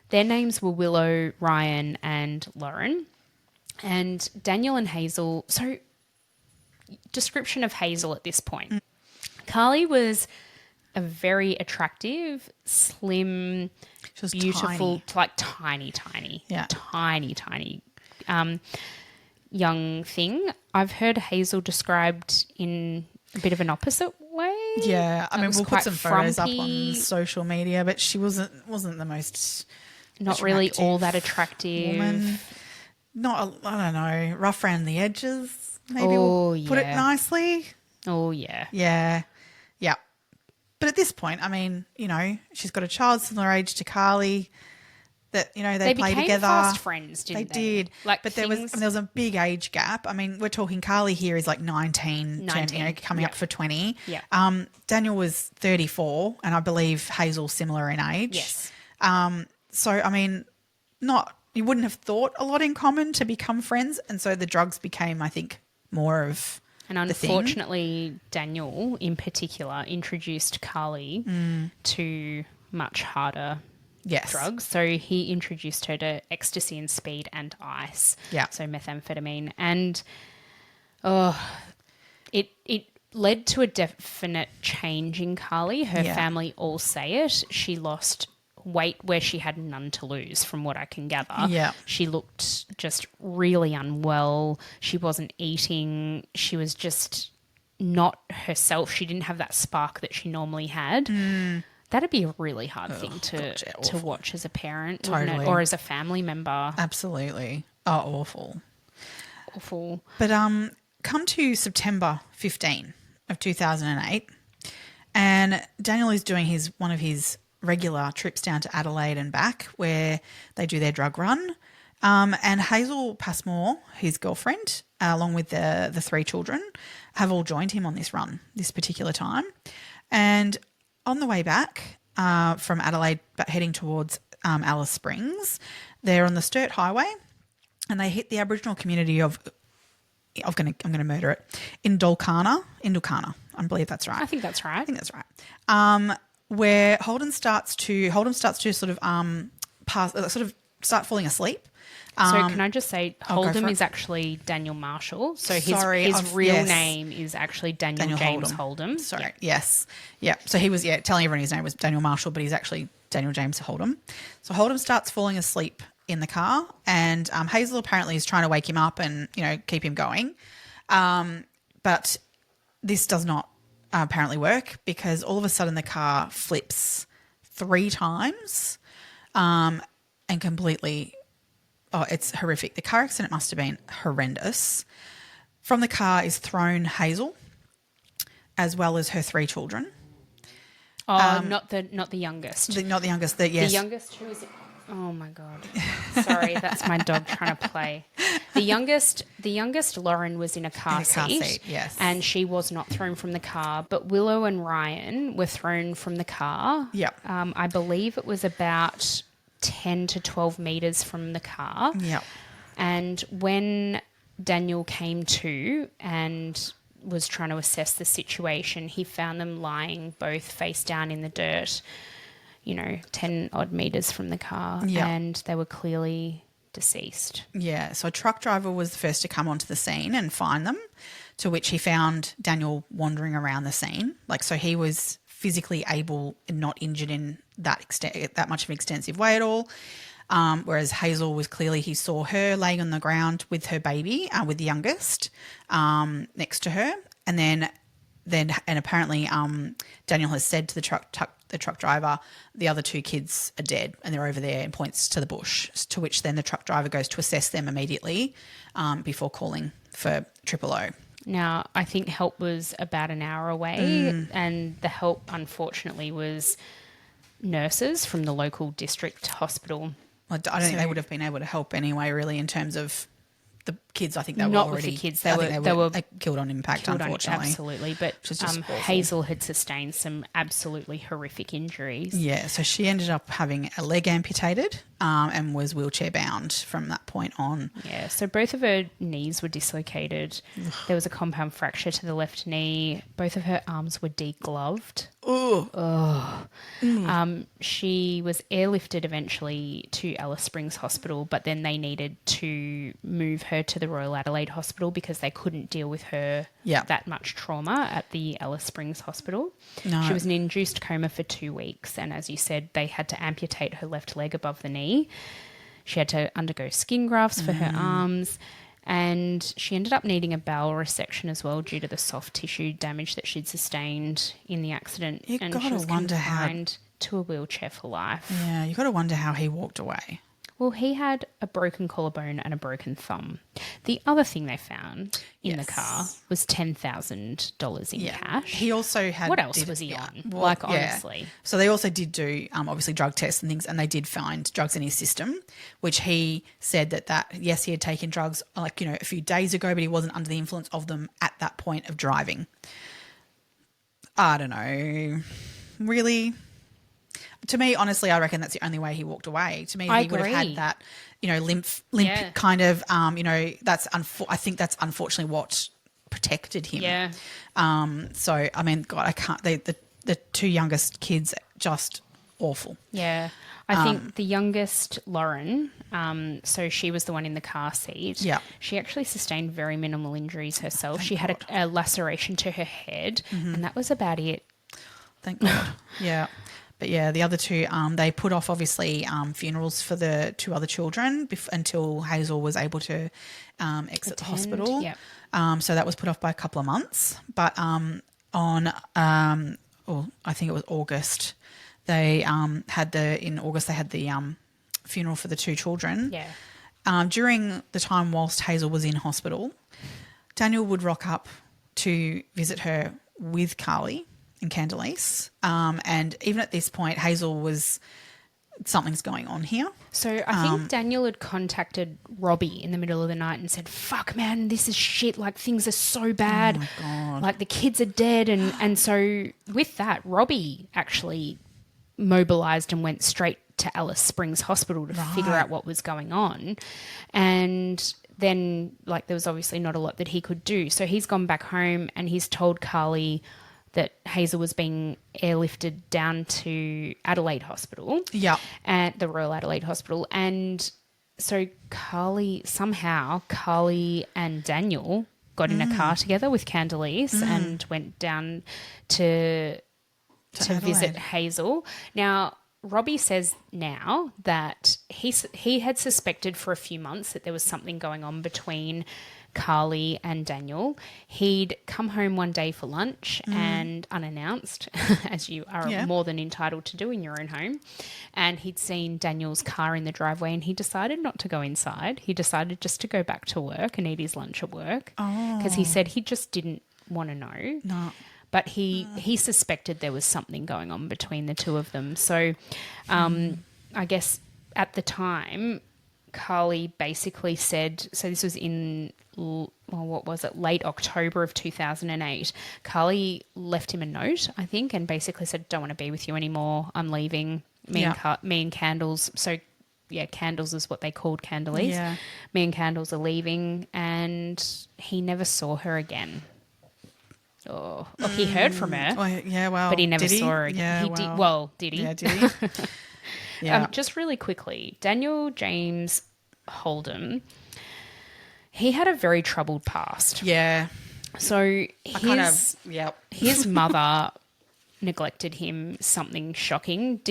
Their names were Willow, Ryan, and Lauren. And Daniel and Hazel. So, description of Hazel at this point. Karlie was a very attractive, slim, She was beautiful, tiny. tiny, Yeah. tiny, young thing. I've heard Hazel described in a bit of an opposite way. Yeah, I mean, was we'll put quite some photos up on frumpy. social media, but she wasn't the most Not really all that attractive attractive. woman. Not, I don't know, rough around the edges. Maybe Oh, we'll put it yeah. nicely. Oh, yeah. Yeah, yeah. But at this point, I mean, you know, she's got a child similar age to Karlie. That, you know, they play became together. fast friends, didn't they? Did. Like, but there was a big age gap. I mean, we're talking Karlie here is like 19. Coming up for 20. Yeah. Daniel was 34, and I believe Hazel similar in age. Yes. So, I mean, you wouldn't have thought a lot in common to become friends, and so the drugs became, I think, more of And the thing. unfortunately, Daniel in particular introduced Karlie to much harder Yes. drugs. So he introduced her to ecstasy and speed and ice. Yeah. So methamphetamine. And it led to a definite change in Karlie. Her Yeah. family all say it. She lost weight where she had none to lose, from what I can gather. Yeah. She looked just really unwell. She wasn't eating. She was just not herself. She didn't have that spark that she normally had. That'd be a really hard thing to watch as a parent, wouldn't it? Totally. Or as a family member. Absolutely. Oh, awful. Awful. But come to September 15 of 2008, and Daniel is doing one of his regular trips down to Adelaide and back, where they do their drug run. And Hazel Passmore, his girlfriend, along with the three children, have all joined him on this run this particular time. And on the way back from Adelaide, but heading towards Alice Springs, they're on the Sturt Highway, and they hit the Aboriginal community of I'm going to murder it, Indulkana. I believe that's right. I think that's right. I think that's right. Where Holdom starts to sort of start falling asleep. So can I just say, go for Holdom it. is actually Daniel Marshall. So his I've- real yes. name is actually Daniel James Holdom. Sorry. Yeah. Yes. Yeah. So he was telling everyone his name was Daniel Marshall, but he's actually Daniel James Holdom. So Holdom starts falling asleep in the car, and Hazel apparently is trying to wake him up and, you know, keep him going. But this does not apparently work, because all of a sudden the car flips 3 times and completely... Oh, it's horrific. The car accident must have been horrendous. From the car is thrown Hazel, as well as her 3 children. Oh, not the youngest. Not the youngest. The youngest, who is it? Oh my god! Sorry, that's my dog trying to play. The youngest, Lauren, was in a car seat. Yes, and she was not thrown from the car. But Willow and Ryan were thrown from the car. Yep. I believe it was about 10 to 12 meters from the car. Yep. And when Daniel came to and was trying to assess the situation, he found them lying both face down in the dirt, 10 odd meters from the car. Yep. And they were clearly deceased. Yeah, so a truck driver was the first to come onto the scene and find them, to which he found Daniel wandering around the scene. So he was physically able and not injured in that much of an extensive way at all. Whereas Hazel was clearly, he saw her laying on the ground with her baby, with the youngest, next to her. And then apparently Daniel has said to the truck driver, the other 2 kids are dead and they're over there, and points to the bush, to which then the truck driver goes to assess them immediately before calling for O. Now, I think help was about an hour away, and the help, unfortunately, was nurses from the local district hospital. I don't think they would have been able to help anyway, really, in terms of kids, I think they were Not already... with the kids. They were they killed on impact, unfortunately. Absolutely. But Which is just awful. Hazel had sustained some absolutely horrific injuries. Yeah, so she ended up having a leg amputated and was wheelchair bound from that point on. Yeah, so both of her knees were dislocated. There was a compound fracture to the left knee. Both of her arms were degloved. Oh. She was airlifted eventually to Alice Springs Hospital, but then they needed to move her to the Royal Adelaide Hospital because they couldn't deal with her that much trauma at the Alice Springs Hospital. No. She was in an induced coma for 2 weeks, and as you said, they had to amputate her left leg above the knee. She had to undergo skin grafts for her arms, and she ended up needing a bowel resection as well due to the soft tissue damage that she'd sustained in the accident. You and gotta she was wonder confined to a wheelchair for life. Yeah, you got to wonder how he walked away. Well, he had a broken collarbone and a broken thumb. The other thing they found in the car was $10,000 in cash. He also had... What else was he on? Honestly. So they also did do, obviously, drug tests and things, and they did find drugs in his system, which he said that yes, he had taken drugs, a few days ago, but he wasn't under the influence of them at that point of driving. I don't know. Really... To me, honestly, I reckon that's the only way he walked away. To me, he would have had that, limp kind of, that's I think that's unfortunately what protected him. Yeah. So, I mean, God, I can't. The two youngest kids, just awful. Yeah. I think the youngest, Lauren, so she was the one in the car seat. Yeah. She actually sustained very minimal injuries herself. She had a laceration to her head, and that was about it. Thank God. Yeah. But yeah, the other two, they put off obviously funerals for the two other children until Hazel was able to exit the hospital. Yep. So that was put off by a couple of months. But I think it was August, they had the funeral for the two children. Yeah. During the time whilst Hazel was in hospital, Daniel would rock up to visit her with Karlie and Candelice. And even at this point, Hazel was, something's going on here. So I think Daniel had contacted Robbie in the middle of the night and said, fuck, man, this is shit. Like, things are so bad. Oh, my God. Like, the kids are dead. And so with that, Robbie actually mobilised and went straight to Alice Springs Hospital to figure out what was going on. And then, like, there was obviously not a lot that he could do. So he's gone back home and he's told Karlie that Hazel was being airlifted down to Adelaide Hospital. Yeah. At the Royal Adelaide Hospital. And so Karlie and Daniel got in a car together with Candelice and went down to visit Hazel. Now, Robbie says now that he had suspected for a few months that there was something going on between Karlie and Daniel. He'd come home one day for lunch and unannounced, as you are more than entitled to do in your own home, and he'd seen Daniel's car in the driveway and he decided not to go inside. He decided just to go back to work and eat his lunch at work because he said he just didn't want to know. No. But he suspected there was something going on between the two of them. So I guess at the time, Karlie basically said, so this was in, late October of 2008. Karlie left him a note, I think, and basically said, don't want to be with you anymore. I'm leaving. Me and Candles. So, yeah, Candles is what they called Candelice. Yeah. Me and Candles are leaving, and he never saw her again. Oh, look, he heard from her. Oh, yeah, well, but he never did saw her again. Yeah, he well. did. Well, did he? Yeah, did he? Yeah. Just really quickly, Daniel James Holdom, he had a very troubled past. Yeah. So his mother neglected him, something shocking.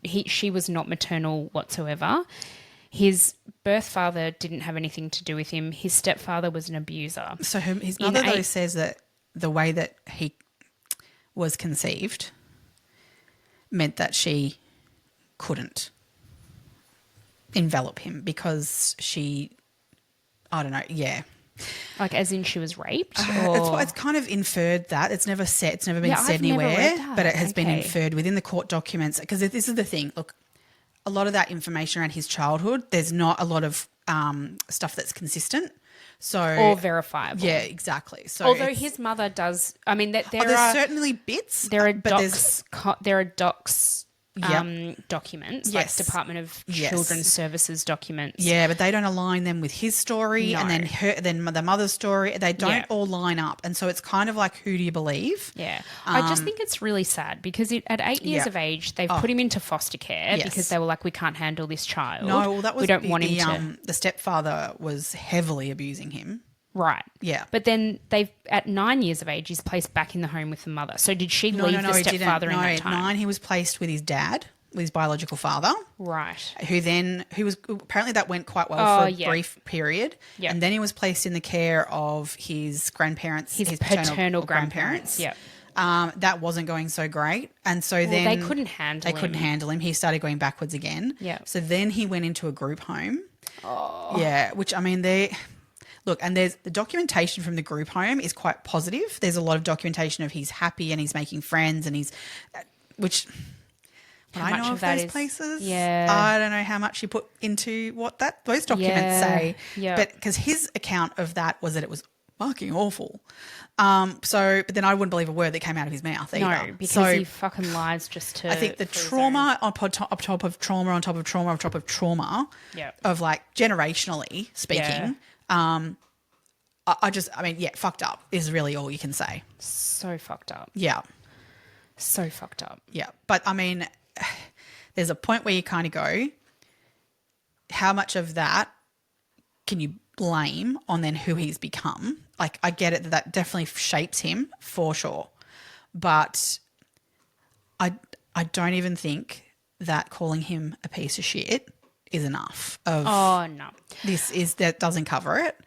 She was not maternal whatsoever. His birth father didn't have anything to do with him. His stepfather was an abuser. So his mother, though, says that the way that he was conceived meant that she couldn't envelop him because she, I don't know, yeah. Like as in she was raped? It's kind of inferred that. It's never said, it's never been said anywhere, but it has been inferred within the court documents. Because this is the thing, look, a lot of that information around his childhood, there's not a lot of stuff that's consistent. So or verifiable. Yeah, exactly. So Although his mother does, I mean, that there's certainly bits. there are but docs documents, like Yes. Department of Yes. Children's Services documents. Yeah, but they don't align them with his story No. and then the mother's story. They don't Yeah. all line up. And so it's kind of like, who do you believe? Yeah. I just think it's really sad because at 8 years Yeah. of age, they've put him into foster care Yes. because they were like, we can't handle this child. No, well, that was we don't want him to. the stepfather was heavily abusing him. Right. Yeah. But then at 9 years of age, he's placed back in the home with the mother. So did she leave the he stepfather didn't. in No, that at time? 9 he was placed with his dad, with his biological father. Right. Who was apparently that went quite well for a yeah. brief period. Yeah. And then he was placed in the care of his grandparents, His paternal grandparents. Yeah. That wasn't going so great. And so then they couldn't handle him. They couldn't handle him. He started going backwards again. Yeah. So then he went into a group home. Oh. Yeah, which I mean look, and there's the documentation from the group home is quite positive. There's a lot of documentation of he's happy and he's making friends and which How I much know of of that those is- places. Yeah. I don't know how much you put into what those documents Yeah, say. yeah. But because his account of that was that it was fucking awful. But then I wouldn't believe a word that came out of his mouth either. No, because So he fucking lies just to. I think the for his trauma on top of trauma on top of trauma on top of trauma Yeah. of like generationally speaking. I mean, fucked up is really all you can say. own. So fucked up. Yeah. So fucked up. Yeah. But I mean, there's a point where you kind of go, how much of that can you blame on then who he's become? Like, I get it that definitely shapes him for sure. But I don't even think that calling him a piece of shit is enough. Oh no. That doesn't cover it.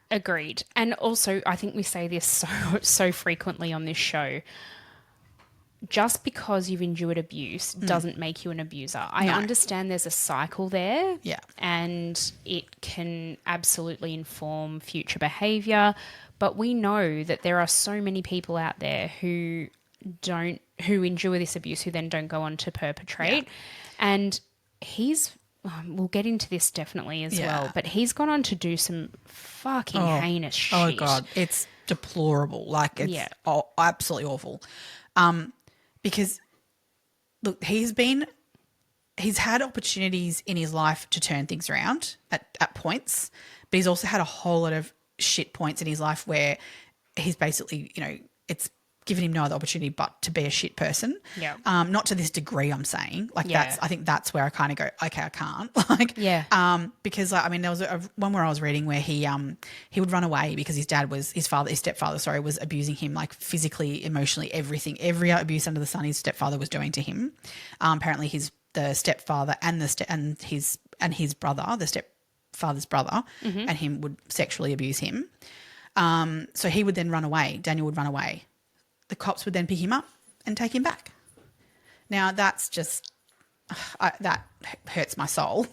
Agreed. And also, I think we say this so frequently on this show. Just because you've endured abuse doesn't make you an abuser. I understand there's a cycle there. Yeah. And it can absolutely inform future behaviour. But we know that there are so many people out there who endure this abuse who then don't go on to perpetrate. Yeah. And we'll get into this definitely as well, but he's gone on to do some fucking heinous shit. Oh God, it's deplorable. Like it's absolutely awful. Because look, he's had opportunities in his life to turn things around at points, but he's also had a whole lot of shit points in his life where he's basically, it's given him no other opportunity but to be a shit person. Yeah. Not to this degree, I'm saying. Like I think that's where I kind of go, okay, I can't. Because I mean, there was one where I was reading where he would run away because his stepfather was abusing him, like physically, emotionally, everything, every abuse under the sun his stepfather was doing to him. Apparently the stepfather and his brother, the stepfather's brother, and him would sexually abuse him. So he would then run away. Daniel would run away. The cops would then pick him up and take him back. Now, that's just, that hurts my soul.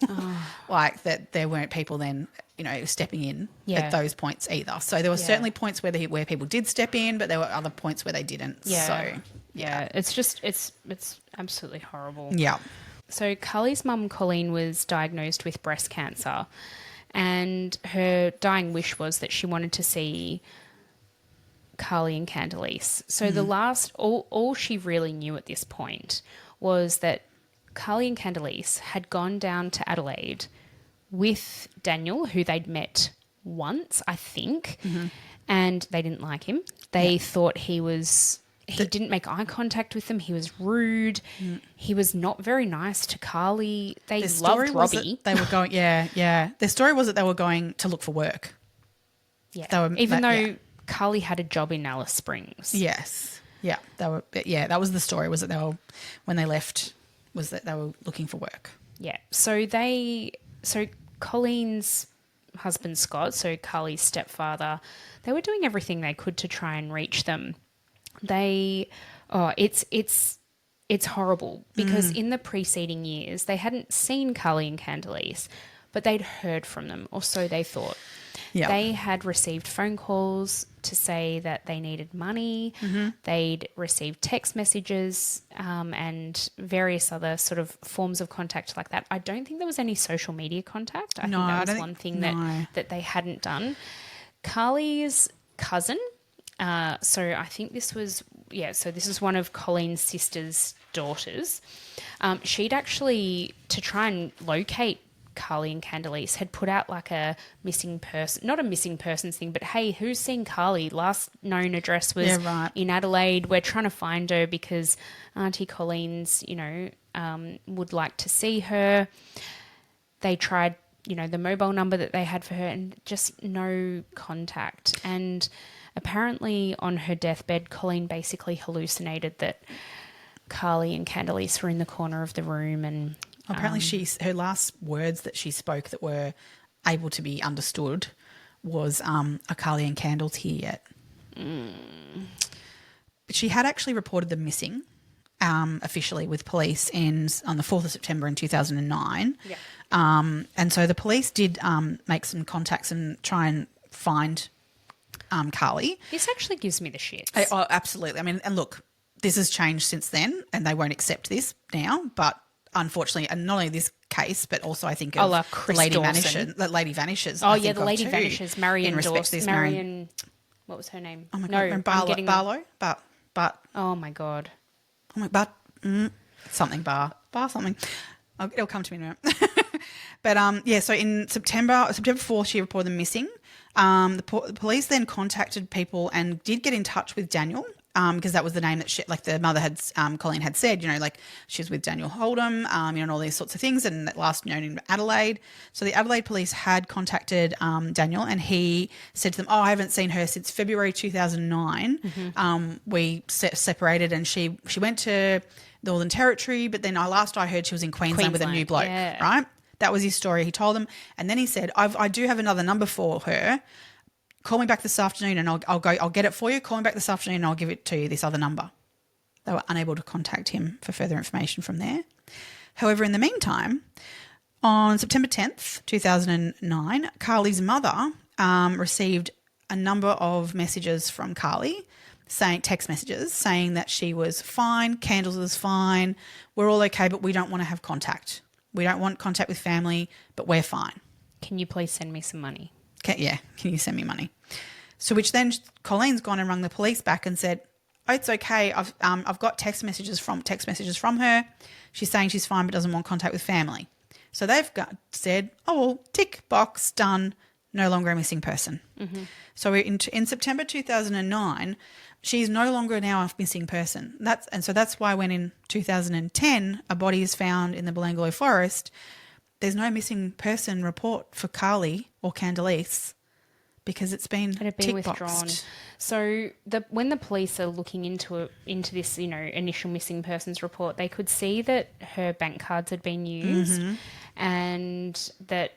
Like that there weren't people then, stepping in at those points either. So there were certainly points where people did step in, but there were other points where they didn't. Yeah. So, It's just, it's absolutely horrible. Yeah. So Karlie's mum, Colleen, was diagnosed with breast cancer, and her dying wish was that she wanted to see Karlie and Khandalyce. So the last, all she really knew at this point was that Karlie and Khandalyce had gone down to Adelaide with Daniel, who they'd met once, I think, and they didn't like him. They thought he didn't make eye contact with them. He was rude. He was not very nice to Karlie. They loved Robbie. They were going, Their story was that they were going to look for work. Yeah. Even though Karlie had a job in Alice Springs. Yes. Yeah. That was the story, was that when they left, was that they were looking for work. Yeah. So Colleen's husband, Scott, so Karlie's stepfather, they were doing everything they could to try and reach them. It's horrible because in the preceding years, they hadn't seen Karlie and Khandalyce, but they'd heard from them, or so they thought. Yeah. They had received phone calls to say that they needed money. They'd received text messages and various other sort of forms of contact like that. I don't think there was any social media contact. I think that was one thing that they hadn't done. Karlie's cousin, so I think this was, so this is one of Colleen's sister's daughters. She'd actually, to try and locate Karlie and Khandalyce, had put out like a missing person, not a missing persons thing, but hey, who's seen Karlie? Last known address was in Adelaide. We're trying to find her because Auntie Colleen's, would like to see her. They tried, the mobile number that they had for her and just no contact. And apparently on her deathbed, Colleen basically hallucinated that Karlie and Khandalyce were in the corner of the room, and apparently her last words that she spoke that were able to be understood was "Are Karlie and Khandalyce here yet?" But she had actually reported them missing officially with police on the 4th of September in 2009. Yeah. And so the police did make some contacts and try and find Karlie. This actually gives me the shits. Oh, absolutely. I mean, and look, this has changed since then, and they won't accept this now. But unfortunately, and not only this case, but also I think of the Lady Vanishes. The Lady Vanishes. Oh, yeah, the Lady Vanishes. Marion Dawson. Marion, what was her name? Oh my God, Barlow. But. Oh my God. Oh my, but something bar something. It'll come to me in a minute. But so in September 4th, she reported them missing. The police then contacted people and did get in touch with Daniel. Because that was the name that the mother had, Colleen had said, she was with Daniel Holdom, and all these sorts of things, and that last known in Adelaide. So the Adelaide police had contacted Daniel, and he said to them, I haven't seen her since February 2009. Mm-hmm. We separated, and she went to the Northern Territory, but then last I heard she was in Queensland with a new bloke, right? That was his story. He told them, and then he said, I do have another number for her. Call me back this afternoon and I'll get it for you. Call me back this afternoon and I'll give it to you, this other number. They were unable to contact him for further information from there. However, in the meantime, on September 10th, 2009, Karlie's mother received a number of messages from Karlie, text messages saying that she was fine, Candles was fine, we're all okay, but we don't want to have contact. We don't want contact with family, but we're fine. Can you please send me some money? Can you send me money? So which then Colleen's gone and rung the police back and said, oh, it's okay. I've got text messages from her. She's saying she's fine but doesn't want contact with family. So they've said, oh, well, tick box, done, no longer a missing person. Mm-hmm. So in September 2009, she's no longer now a missing person. So that's why when in 2010 a body is found in the Belanglo Forest, there's no missing person report for Karlie or Candelice because it's been withdrawn. So when the police are looking into this, initial missing persons report, they could see that her bank cards had been used and that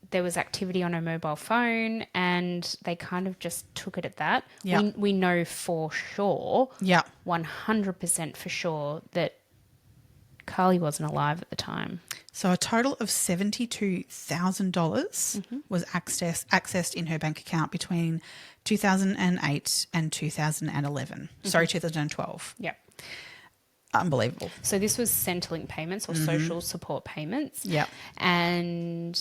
there was activity on her mobile phone, and they kind of just took it at that. Yep. We know for sure, 100% for sure, that Karlie wasn't alive at the time. So a total of $72,000 was accessed in her bank account between 2008 and 2011. Sorry, 2012. Yeah. Unbelievable. So this was Centrelink payments or social support payments. Yeah. And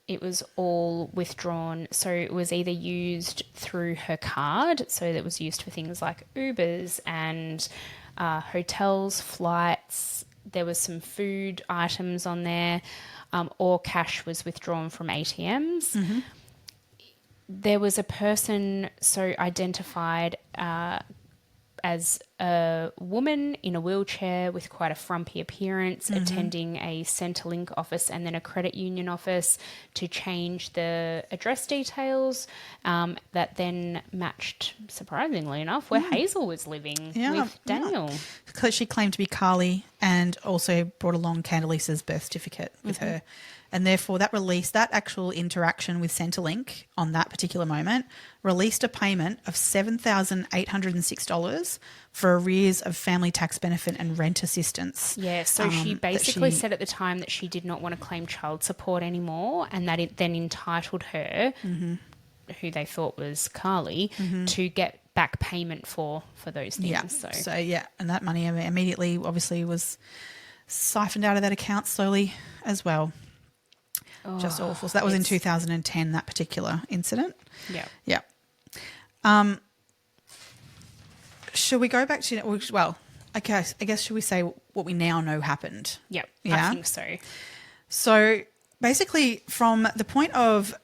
it was all withdrawn. So it was either used through her card, so that was used for things like Ubers and hotels, flights. There was some food items on there, or cash was withdrawn from ATMs. Mm-hmm. There was a person identified as a woman in a wheelchair with quite a frumpy appearance, attending a Centrelink office and then a credit union office to change the address details that then matched, surprisingly enough, where Hazel was living with Daniel. Yeah. She claimed to be Karlie and also brought along Candelice's birth certificate with her. And therefore that actual interaction with Centrelink on that particular moment released a payment of $7,806 for arrears of family tax benefit and rent assistance. Yeah, so she basically said at the time that she did not want to claim child support anymore, and that it then entitled her, who they thought was Karlie, to get back payment for those things. Yeah. So and that money immediately obviously was siphoned out of that account slowly as well. Just awful. So that was in 2010, that particular incident. Yeah. Yeah. Should we go back to, well, I guess should we say what we now know happened? Yep, Yeah? I think so. So basically from the point of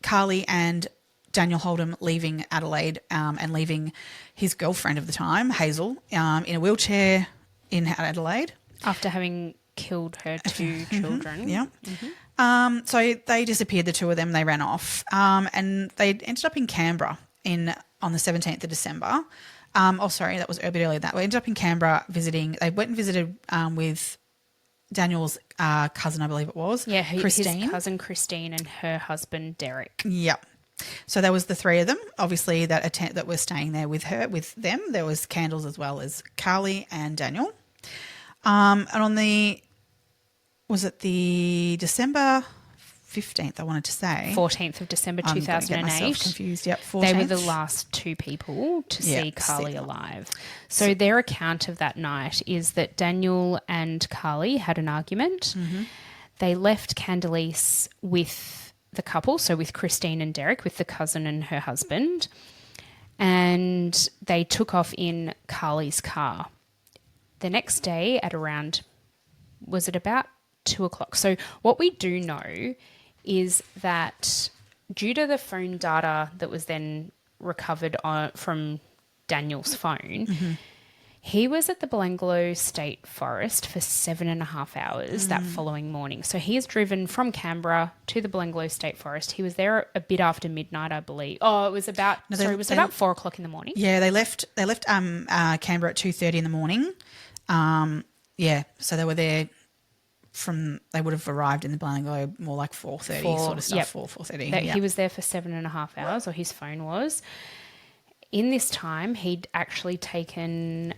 Karlie and Daniel Holdom leaving Adelaide and leaving his girlfriend of the time, Hazel, in a wheelchair in Adelaide. After having killed her two children. Yeah. So they disappeared, the two of them. They ran off, and they ended up in Canberra on the 17th of December. That was a bit earlier than that. We ended up in Canberra visiting. They went and visited with Daniel's cousin, I believe it was. Yeah, Christine. his cousin Christine and her husband Derek. Yep. So there was the three of them, obviously, that were staying there with them. There was Candles as well as Karlie and Daniel. And on was it the December 15th, I wanted to say. 14th of December I'm 2008. getting myself confused. Yep, 14th. They were the last two people to see Karlie alive. So their account of that night is that Daniel and Karlie had an argument. Mm-hmm. They left Candelice with the couple, so with Christine and Derek, with the cousin and her husband, and they took off in Karlie's car. The next day at around, was it about 2 o'clock? So what we do know is that due to the phone data that was then recovered from Daniel's phone, he was at the Belanglo State Forest for 7.5 hours that following morning. So he has driven from Canberra to the Belanglo State Forest. He was there a bit after midnight, I believe. Oh, it was about about 4 o'clock in the morning. Yeah, they left Canberra at 2:30 in the morning. So they were there they would have arrived in the Belanglo more like 4:30 sort of stuff. Yep. 4:30. He was there for 7.5 hours, or his phone was. In this time, he'd actually taken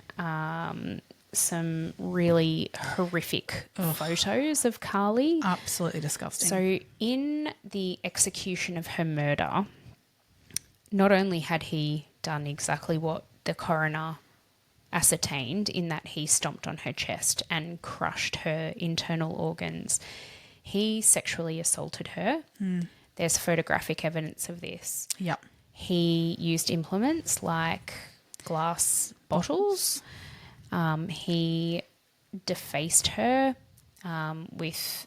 some really horrific photos of Karlie. Absolutely disgusting. So in the execution of her murder, not only had he done exactly what the coroner ascertained, in that he stomped on her chest and crushed her internal organs, he sexually assaulted her. There's photographic evidence of this. Yep. He used implements like glass bottles. He defaced her with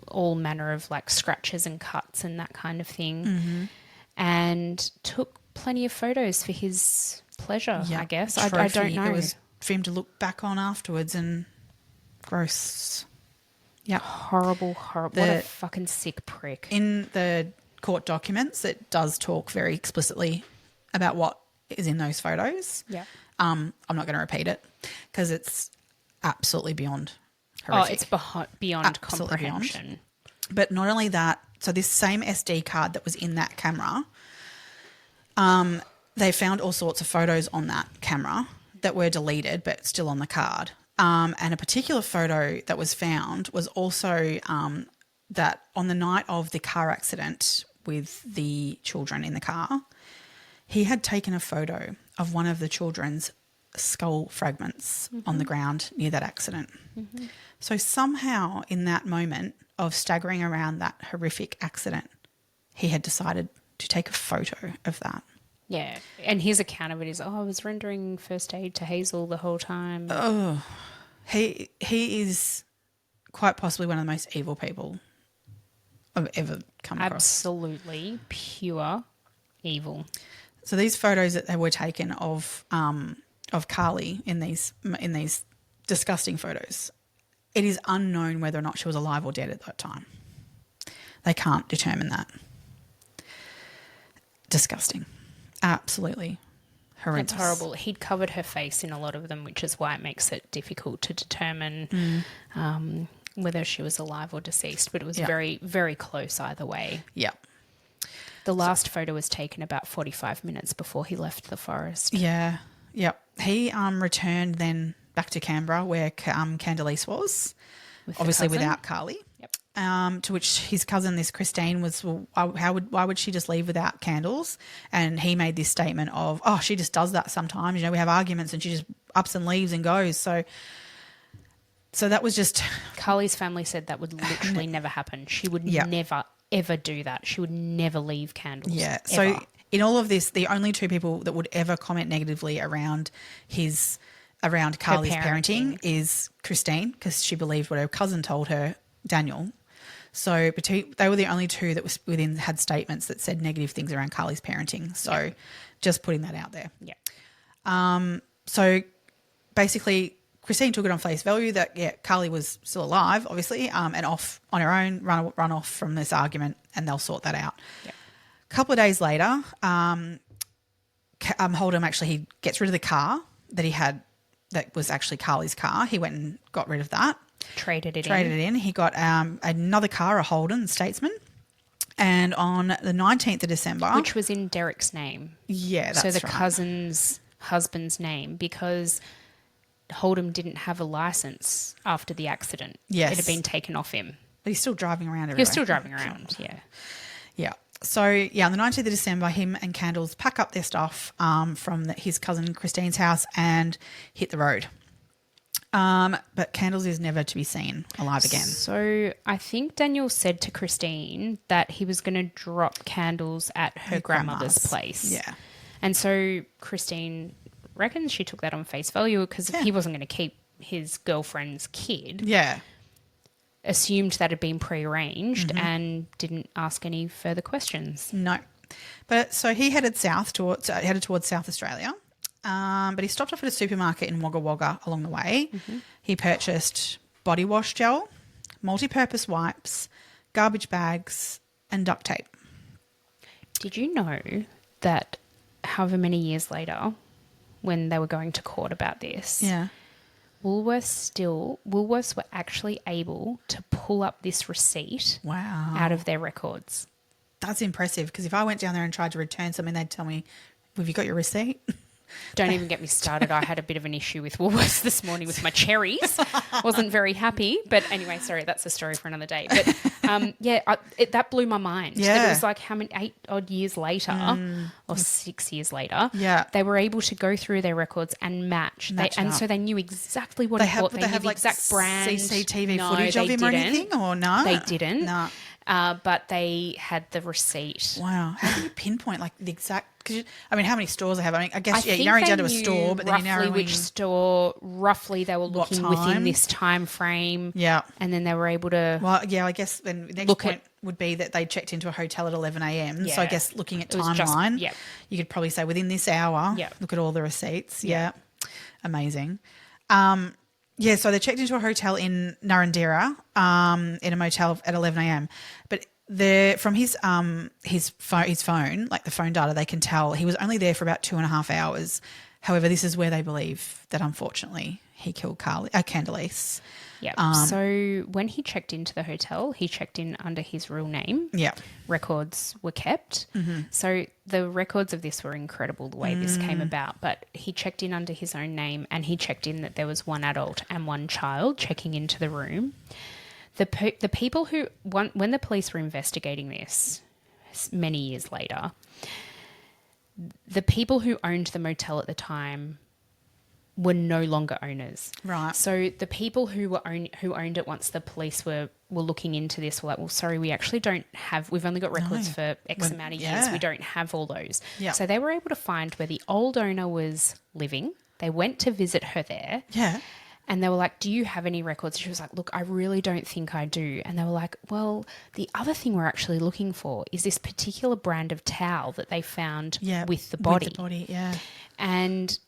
all manner of like scratches and cuts and that kind of thing, and took plenty of photos for his pleasure, I guess. I don't know. It was for him to look back on afterwards, and gross. Yeah. Horrible. What a fucking sick prick. In the court documents, it does talk very explicitly about what is in those photos. Yeah. I'm not going to repeat it because it's absolutely beyond horrific. Oh, it's beyond Absolutely comprehension. Beyond. But not only that, so this same SD card that was in that camera, they found all sorts of photos on that camera that were deleted but still on the card. And a particular photo that was found was also that on the night of the car accident with the children in the car, he had taken a photo of one of the children's skull fragments on the ground near that accident. So somehow in that moment of staggering around that horrific accident, he had decided to take a photo of that. Yeah. And his account of it is, I was rendering first aid to Hazel the whole time. Oh, he is quite possibly one of the most evil people I've ever come across. Absolutely pure evil. So these photos that they were taken of Karlie in these disgusting photos, it is unknown whether or not she was alive or dead at that time. They can't determine that. Disgusting. Absolutely horrendous. That's horrible. He'd covered her face in a lot of them, which is why it makes it difficult to determine whether she was alive or deceased. But it was very, very close either way. Yeah. The last photo was taken about 45 minutes before he left the forest. Yeah. Yep. He returned then back to Canberra where Candelice was, obviously without Karlie. Yep. To which his cousin, this Christine, was, well, why would she just leave without candles? And he made this statement of, oh, she just does that sometimes. You know, we have arguments and she just ups and leaves and goes. So that was just... Karlie's family said that would literally never happen. She would never, ever do that. She would never leave candles. Yeah. Ever. So in all of this, the only two people that would ever comment negatively around Karlie's parenting is Christine, because she believed what her cousin told her, Daniel. So they were the only two that was had statements that said negative things around Karlie's parenting. So just putting that out there. Yeah. So basically, Christine took it on face value that, Karlie was still alive, obviously, and off on her own, run off from this argument, and they'll sort that out. Yep. A couple of days later, Holdom he gets rid of the car that he had that was actually Karlie's car. He went and got rid of that. Traded it in. He got another car, a Holden Statesman. And on the 19th of December. Which was in Derek's name. Yeah, that's right. So the right. cousin's husband's name, because Holdom didn't have a license after the accident. Yes. It had been taken off him. But he's still driving around everywhere. He was still driving around, yeah. Yeah. So, on the 19th of December, him and Candles pack up their stuff from his cousin Christine's house and hit the road. But Candles is never to be seen alive again. So I think Daniel said to Christine that he was going to drop Candles at her grandmother's place. Yeah. And so Christine reckons she took that on face value because he wasn't going to keep his girlfriend's kid. Yeah. Assumed that had been prearranged and didn't ask any further questions. No. But so he headed towards South Australia. But he stopped off at a supermarket in Wagga Wagga along the way. Mm-hmm. He purchased body wash gel, multi-purpose wipes, garbage bags, and duct tape. Did you know that however many years later, when they were going to court about this, Woolworths were actually able to pull up this receipt out of their records. That's impressive, because if I went down there and tried to return something, they'd tell me, have you got your receipt? Don't even get me started. I had a bit of an issue with Woolworths this morning with my cherries. Wasn't very happy. But anyway, sorry, that's a story for another day. But that blew my mind. Yeah. That it was like how many 8 odd years later or 6 years later, they were able to go through their records and match. So they knew exactly what he bought. They knew the exact brand. CCTV footage of him or anything? Or no? They didn't. No. But they had the receipt. Wow. How do you pinpoint the exact? How many stores they have? I guess you're narrowing down to a store, but then you're narrowing which store. Roughly, they were looking within this time frame. Yeah, and then they were able to. Well, yeah, I guess then the next point would be that they checked into a hotel at 11 a.m. Yeah. So I guess looking at timeline, you could probably say within this hour. Yeah. Look at all the receipts. Yeah, amazing. So they checked into a hotel in Narrandera, in a motel at 11 a.m. But from his phone, like the phone data, they can tell he was only there for about 2.5 hours. However, this is where they believe that unfortunately he killed Candelice. Yeah. So when he checked into the hotel, he checked in under his real name. Yeah. Records were kept. Mm-hmm. So the records of this were incredible, the way this came about. But he checked in under his own name, and he checked in that there was one adult and one child checking into the room. The people who, when the police were investigating this many years later, the people who owned the motel at the time were no longer owners. Right. So the people who owned it once the police were looking into this were like, well, sorry, we actually don't have, we've only got records for X amount of years. We don't have all those. Yeah. So they were able to find where the old owner was living. They went to visit her there. Yeah. And they were like, do you have any records? She was like, look, I really don't think I do. And they were like, well, the other thing we're actually looking for is this particular brand of towel that they found with the body. With the body, yeah. And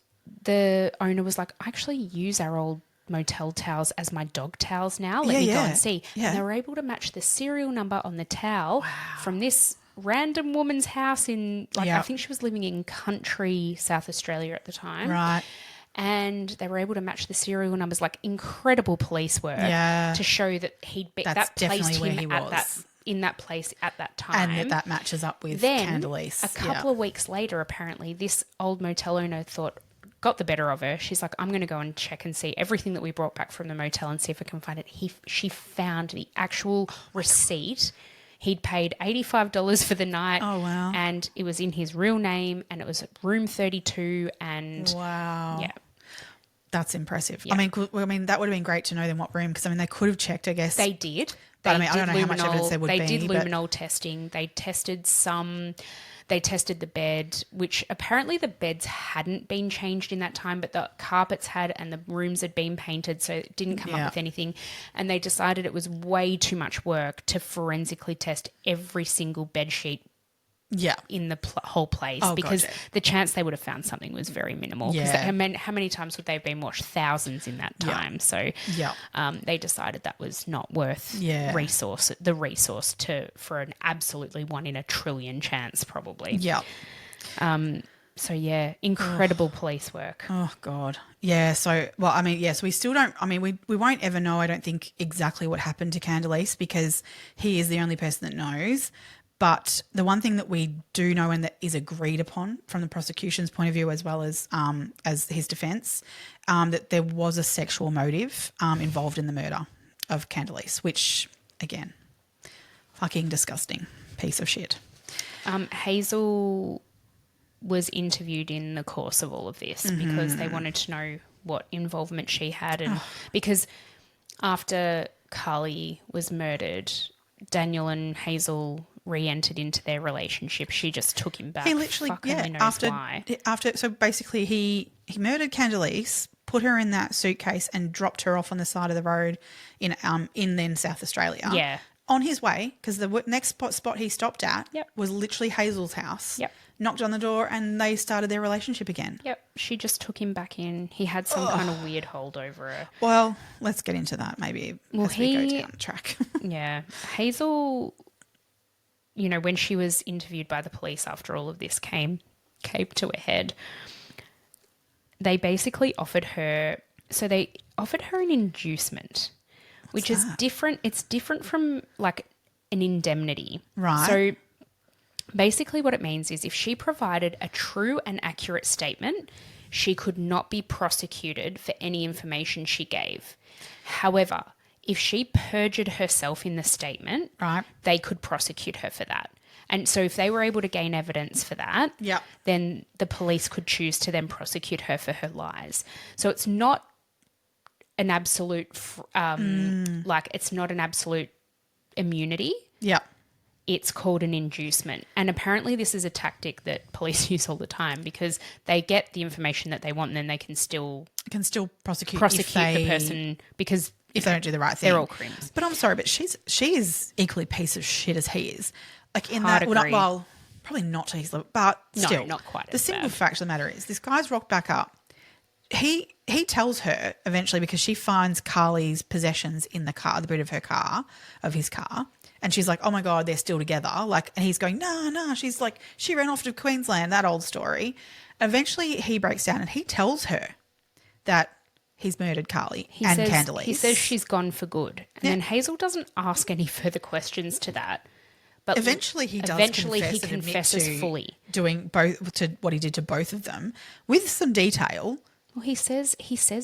the owner was like, I actually use our old motel towels as my dog towels now. Let me go and see. Yeah. And they were able to match the serial number on the towel from this random woman's house in, I think she was living in country South Australia at the time. Right. And they were able to match the serial numbers, like incredible police work to show that that placed him in that place at that time. And that matches up with Candelice. A couple of weeks later, apparently, this old motel owner got the better of her. She's like, I'm going to go and check and see everything that we brought back from the motel and see if I can find it. She found the actual receipt. He'd paid $85 for the night. Oh, wow. And it was in his real name, and it was room 32. And wow. Yeah. That's impressive. Yeah. I mean, that would have been great to know then what room, because they could have checked, I guess. They did. But I don't know how much evidence there would be. They did luminol testing. They tested some. They tested the bed, which apparently the beds hadn't been changed in that time, but the carpets had and the rooms had been painted, so it didn't come up with anything. And they decided it was way too much work to forensically test every single bed sheet in the whole place, because the chance they would have found something was very minimal. Because how many times would they have been washed? Thousands in that time. So they decided that was not worth the resource for an absolutely 1 in a trillion chance, probably. So incredible police work. Oh God. Yeah. So, well, I mean, yes, we still don't, I mean, we won't ever know, I don't think, exactly what happened to Candelice, because he is the only person that knows. But the one thing that we do know, and that is agreed upon from the prosecution's point of view, as well as his defence, that there was a sexual motive involved in the murder of Candelice, which, again, fucking disgusting piece of shit. Hazel was interviewed in the course of all of this because they wanted to know what involvement she had, and because after Karlie was murdered, Daniel and Hazel re-entered into their relationship. She just took him back. He literally, after so basically he murdered Candelice, put her in that suitcase and dropped her off on the side of the road in then South Australia. Yeah. On his way, because the next spot he stopped at was literally Hazel's house. Yep. Knocked on the door and they started their relationship again. Yep. She just took him back in. He had some kind of weird hold over her. Well, let's get into that maybe as we go down the track. Yeah. Hazel, you know, when she was interviewed by the police after all of this came to a head, they basically offered her an inducement, which is different. It's different from like an indemnity. Right. So basically what it means is if she provided a true and accurate statement, she could not be prosecuted for any information she gave. However, if she perjured herself in the statement, they could prosecute her for that. And so if they were able to gain evidence for that, then the police could choose to then prosecute her for her lies. So it's not an absolute, it's not an absolute immunity. Yeah. It's called an inducement. And apparently this is a tactic that police use all the time, because they get the information that they want and then they can still prosecute the person, because if they don't do the right thing. They're all crims. But I'm sorry, but she is equally a piece of shit as he is. Like in Hard that, agree. well, probably not to his level, but still. No, not quite The as simple bad. fact of the matter is this guy's rocked back up. He tells her eventually, because she finds Karlie's possessions in the car, the boot of his car. And she's like, oh my God, they're still together. Like, and he's going, no. She's like, she ran off to Queensland, that old story. Eventually he breaks down and he tells her that he's murdered Karlie and Candelice. He says she's gone for good. And then Hazel doesn't ask any further questions to that. But eventually he confesses fully. Doing both to what he did to both of them with some detail. Well, he says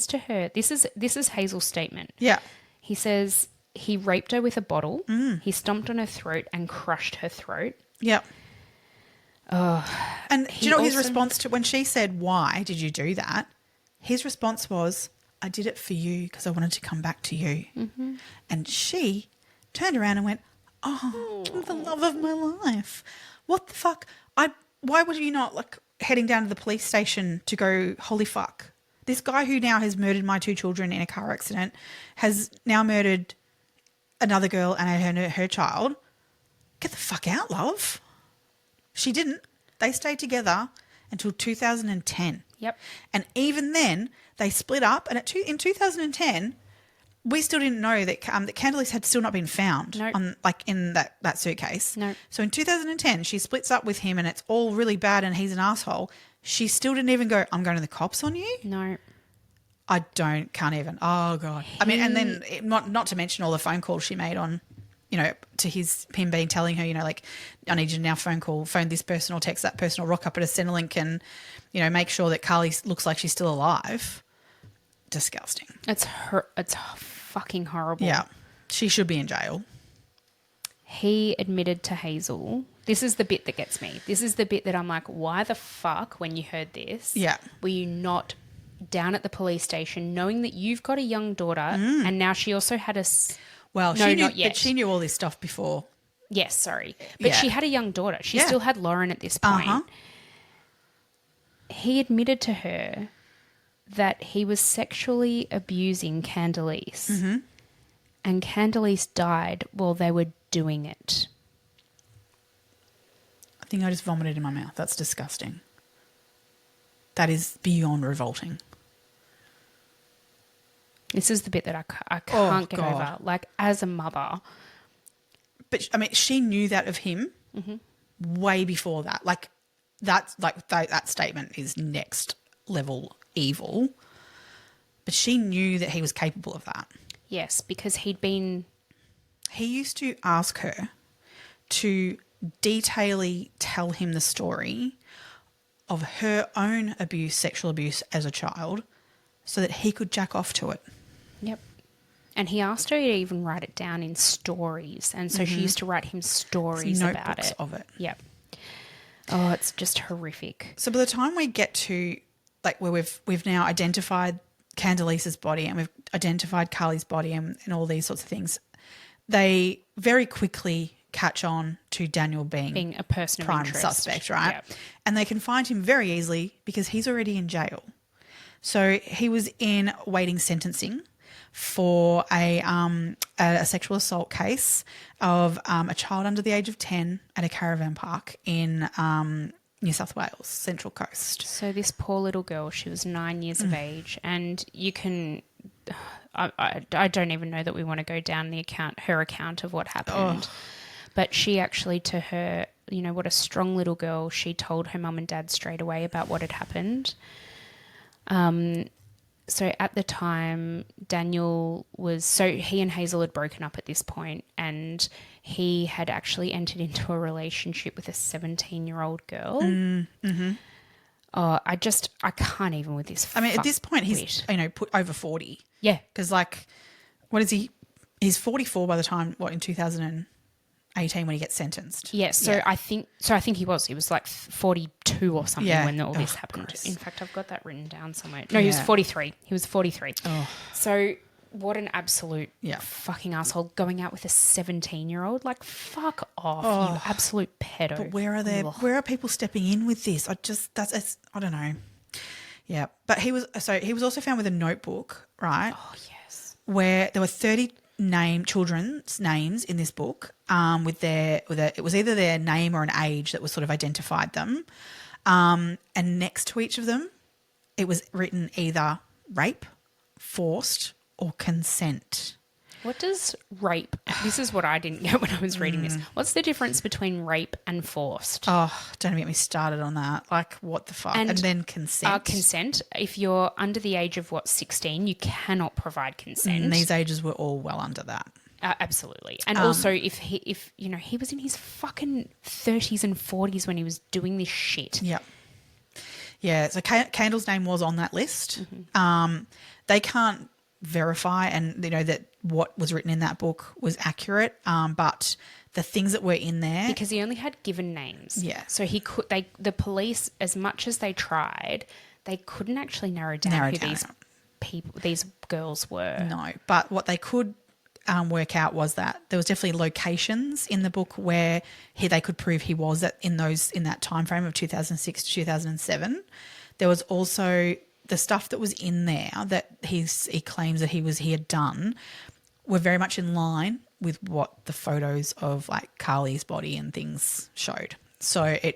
to her, this is Hazel's statement. Yeah. He says he raped her with a bottle. He stomped on her throat and crushed her throat. Yep. And do you know his also- response to when she said, why did you do that? His response was, I did it for you because I wanted to come back to you. Mm-hmm. And she turned around and went, oh, the love of my life. What the fuck? Why would you not like heading down to the police station to go, holy fuck? This guy who now has murdered my 2 children in a car accident has now murdered another girl and her child. Get the fuck out, love. She didn't. They stayed together until 2010. Yep. And even then, they split up. And in 2010, we still didn't know that Candelice had still not been found in that suitcase. No. So in 2010, she splits up with him and it's all really bad and he's an asshole. She still didn't even go, I'm going to the cops on you? No. Can't even. Oh, God. I mean, and then not to mention all the phone calls she made on, you know, to him telling her, you know, like, I need you to now phone this person or text that person or rock up at a Centrelink and, you know, make sure that Karlie looks like she's still alive. Disgusting. It's fucking horrible. Yeah. She should be in jail. He admitted to Hazel. This is the bit that gets me. This is the bit that I'm like, why the fuck, when you heard this, were you not down at the police station knowing that you've got a young daughter and now she also had Well, no, she knew, not yet. but she knew all this stuff before Yes, sorry. But Yeah. she had a young daughter. She Yeah. still had Lauren at this point. Uh-huh. He admitted to her that he was sexually abusing Candelice. Mm-hmm. And Candelice died while they were doing it. I think I just vomited in my mouth. That's disgusting. That is beyond revolting. This is the bit that I can't get God. over. Like, as a mother. But, I mean, she knew that of him way before that. Like, that statement is next level evil. But she knew that he was capable of that. Yes, because he'd been... He used to ask her to detailedly tell him the story of her own abuse, sexual abuse as a child, so that he could jack off to it. Yep. And he asked her to even write it down in stories. And so she used to write him stories about Notebooks it. of it. Yep. Oh, it's just horrific. So by the time we get to like where we've now identified Candelice's body and we've identified Karlie's body and all these sorts of things, they very quickly catch on to Daniel being a person of prime interest. suspect, right? Yep. And they can find him very easily because he's already in jail. So he was in waiting sentencing for a sexual assault case of a child under the age of 10 at a caravan park in New South Wales, Central Coast. So this poor little girl, she was 9 years of age, and you can... I don't even know that we want to go down her account of what happened. But she actually, to her, you know, what a strong little girl, she told her mum and dad straight away about what had happened. So at the time, Daniel was... So he and Hazel had broken up at this point, and he had actually entered into a relationship with a 17-year-old girl. Mm-hmm. Oh, I can't even with this. I mean, at this point, he's, wit. you know, put over 40. Yeah. Because, like, what is he? He's 44 by the time, in 2018 when he gets sentenced. Yeah, I think he was like 42 or something when all this happened. Gross. In fact, I've got that written down somewhere. No, he was 43. He was 43. Oh. So what an absolute fucking asshole going out with a 17-year-old. Like, fuck off, you absolute pedo. But where are people stepping in with this? I don't know. Yeah. But he was also found with a notebook, right? Oh, yes. Where there were 30 children's names in this book, it was either their name or an age that was sort of identified them. And next to each of them, it was written either rape, forced, or consent. What does rape... This is what I didn't get when I was reading this. What's the difference between rape and forced? Oh, don't get me started on that. Like, what the fuck? And then consent. Consent, if you're under the age of, 16, you cannot provide consent. And these ages were all well under that. Absolutely. And also, if he was in his fucking 30s and 40s when he was doing this shit. Yep. Yeah, so Candle's name was on that list. Mm-hmm. They can't verify and you know that what was written in that book was accurate, but the things that were in there, because he only had given names, so the police, as much as they tried, they couldn't actually narrow down who these girls were. No, but what they could work out was that there was definitely locations in the book where they could prove he was in that time frame of 2006 to 2007. There was also the stuff that was in there that he claims that he had done were very much in line with what the photos of like Karlie's body and things showed. So you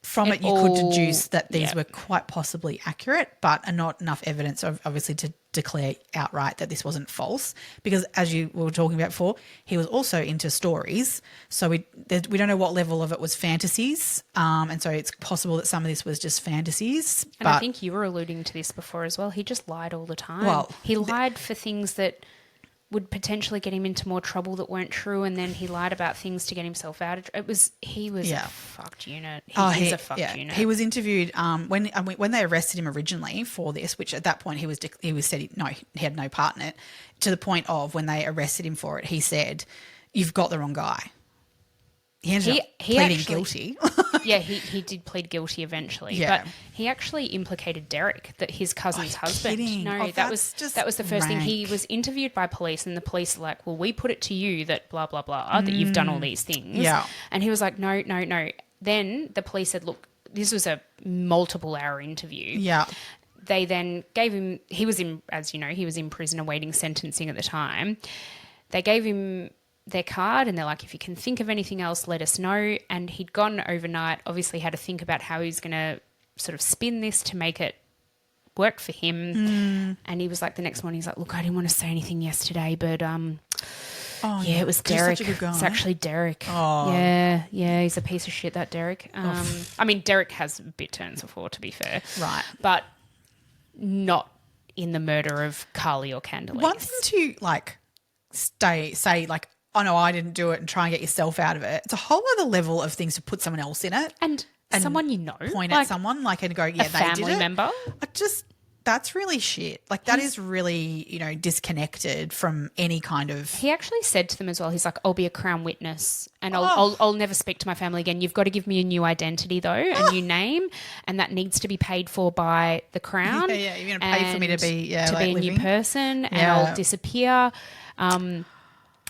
could deduce that these were quite possibly accurate, but are not enough evidence obviously to declare outright that this wasn't false, because as you were talking about before, he was also into stories. So we don't know what level of it was fantasies, and so it's possible that some of this was just fantasies. And I think you were alluding to this before as well. He just lied all the time. Well, he lied for things that would potentially get him into more trouble that weren't true, and then he lied about things to get himself out of he was a fucked unit. He's a fucked unit. He was interviewed when they arrested him originally for this, which at that point he said he had no part in it, to the point of when they arrested him for it, he said, "You've got the wrong guy." He ended up pleading guilty. Yeah, he did plead guilty eventually. Yeah. But he actually implicated Derek, that his cousin's husband. kidding? No, that was the first thing. He rank. was interviewed by police, and the police were like, well, we put it to you that blah, blah, blah, that you've done all these things. Yeah. And he was like, no. Then the police said, look, this was a multiple hour interview. Yeah. They then gave him, he was in prison awaiting sentencing at the time. They gave him their card and they're like, if you can think of anything else, let us know. And he'd gone overnight, obviously had to think about how he was going to sort of spin this to make it work for him. And he was like, the next morning, he's like, look, I didn't want to say anything yesterday, but it was Derek. Such a good guy. It's actually Derek. Oh. Yeah, he's a piece of shit, that Derek. I mean, Derek has bit turns before, to be fair. Right. But not in the murder of Karlie or Khandalyce. One thing to say oh no, I didn't do it and try and get yourself out of it. It's a whole other level of things to put someone else in it. And someone you know. Point at someone and go, yeah, they did it. A family member. That's really shit. That is really, disconnected from any kind of... He actually said to them as well, he's like, I'll be a Crown witness and I'll never speak to my family again. You've got to give me a new identity though, a new name, and that needs to be paid for by the Crown. Yeah, you're going to pay for me to be a new person, and I'll disappear.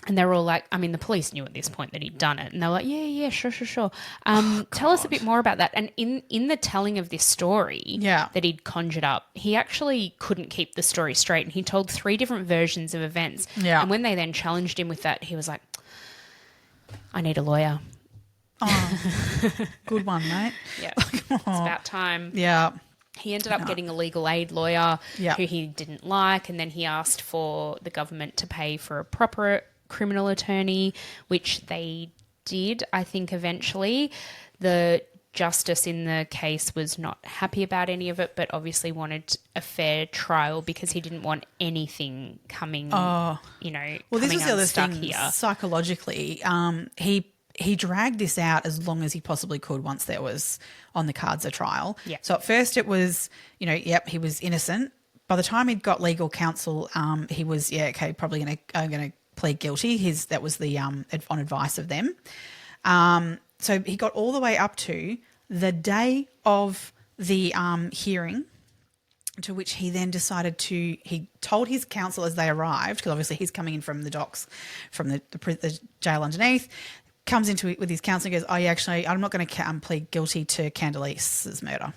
And they were all like, I mean, the police knew at this point that he'd done it. And they were like, yeah, sure. Tell us a bit more about that. And in the telling of this story that he'd conjured up, he actually couldn't keep the story straight. And he told 3 different versions of events. Yeah. And when they then challenged him with that, he was like, I need a lawyer. Oh, good one, mate. Yeah, it's about time. Yeah. He ended up getting a legal aid lawyer who he didn't like. And then he asked for the government to pay for a proper criminal attorney, which they did, I think, eventually. The justice in the case was not happy about any of it, but obviously wanted a fair trial because he didn't want anything coming, well, this is the other thing here. Psychologically. He dragged this out as long as he possibly could once there was on the cards a trial. Yeah. So at first it was, he was innocent. By the time he'd got legal counsel, he was, probably going to plead guilty. That was the on advice of them. So he got all the way up to the day of the hearing, to which he then decided he told his counsel as they arrived, because obviously he's coming in from the docks, from the jail underneath, comes into it with his counsel and goes, I'm not going to plead guilty to Candelice's murder.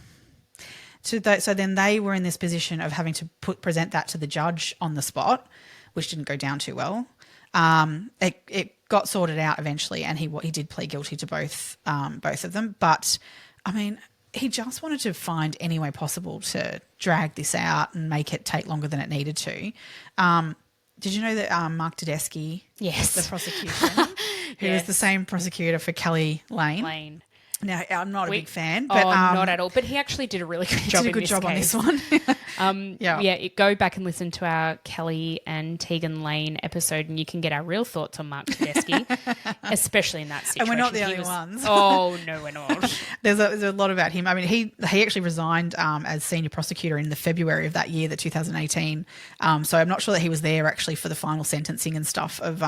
So then they were in this position of having to present that to the judge on the spot, which didn't go down too well. It got sorted out eventually, and he did plead guilty to both of them. But I mean, he just wanted to find any way possible to drag this out and make it take longer than it needed to. Did you know that Mark Tedeschi, yes, the prosecution, who is the same prosecutor for Kelly Lane. Now, I'm not a big fan. But, not at all. But he actually did a really good job on this one. Go back and listen to our Kelly and Tegan Lane episode and you can get our real thoughts on Mark Tedeschi, especially in that situation. And we're not the only ones. Oh, no, we're not. There's a lot about him. I mean, he actually resigned as senior prosecutor in the February of that year, the 2018. So I'm not sure that he was there actually for the final sentencing and stuff of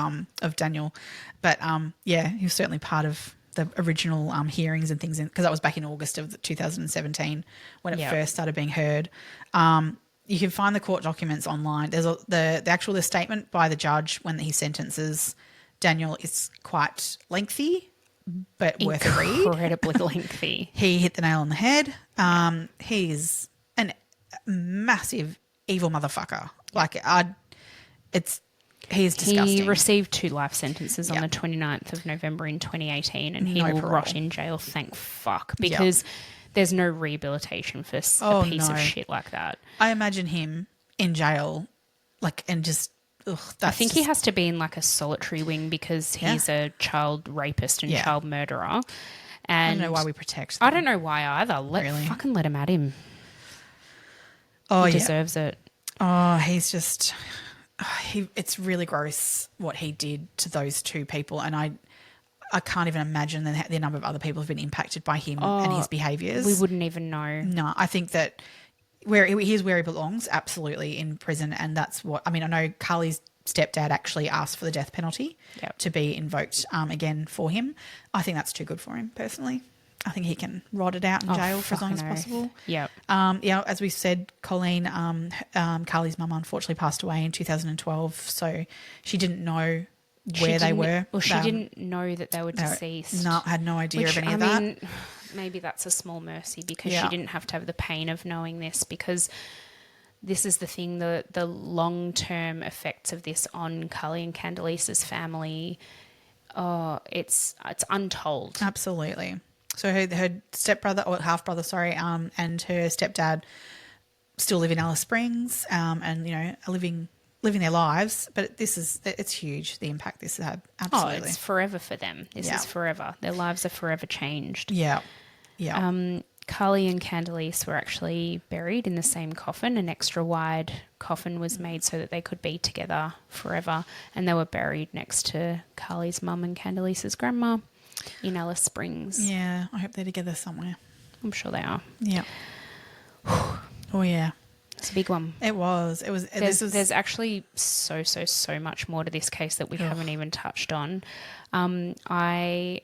Daniel. But, he was certainly part of the original hearings and things, because that was back in August of 2017 when it first started being heard. You can find the court documents online. There's the statement by the judge when he sentences Daniel is quite lengthy, but worth a read. Incredibly lengthy. He hit the nail on the head. He's a massive evil motherfucker. He's disgusting. He received 2 life sentences on the 29th of November in 2018 and he will rot in jail, thank fuck, because there's no rehabilitation for a piece of shit like that. I imagine him in jail, I think he has to be in a solitary wing because he's a child rapist and child murderer. And I don't know why we protect them. I don't know why either. Fucking let him at him. Oh, he deserves it. Oh, he's just... it's really gross what he did to those 2 people, and I can't even imagine the number of other people have been impacted by him and his behaviours. We wouldn't even know. No, I think that he is where he belongs, absolutely, in prison, and that's what... I mean, I know Karlie's stepdad actually asked for the death penalty to be invoked again for him. I think that's too good for him personally. I think he can rot it out in jail for as long as possible. Yep. As we said, Karlie's mum unfortunately passed away in 2012, so she didn't know where they were. Well, she didn't know that they were deceased. No, had no idea of any of that. Maybe that's a small mercy because she didn't have to have the pain of knowing this, because this is the thing, the long-term effects of this on Karlie and Khandalyce's family, it's untold. Absolutely. So her stepbrother, or half-brother, and her stepdad still live in Alice Springs and, are living their lives. But it's huge, the impact this has had. Absolutely. Oh, it's forever for them. This is forever. Their lives are forever changed. Yeah. Karlie and Khandalyce were actually buried in the same coffin. An extra wide coffin was made so that they could be together forever. And they were buried next to Karlie's mum and Candelice's grandma in Alice Springs. Yeah, I hope they're together somewhere. I'm sure they are. Yeah. Oh, yeah. It's a big one. It was. There's actually so much more to this case that we haven't even touched on. I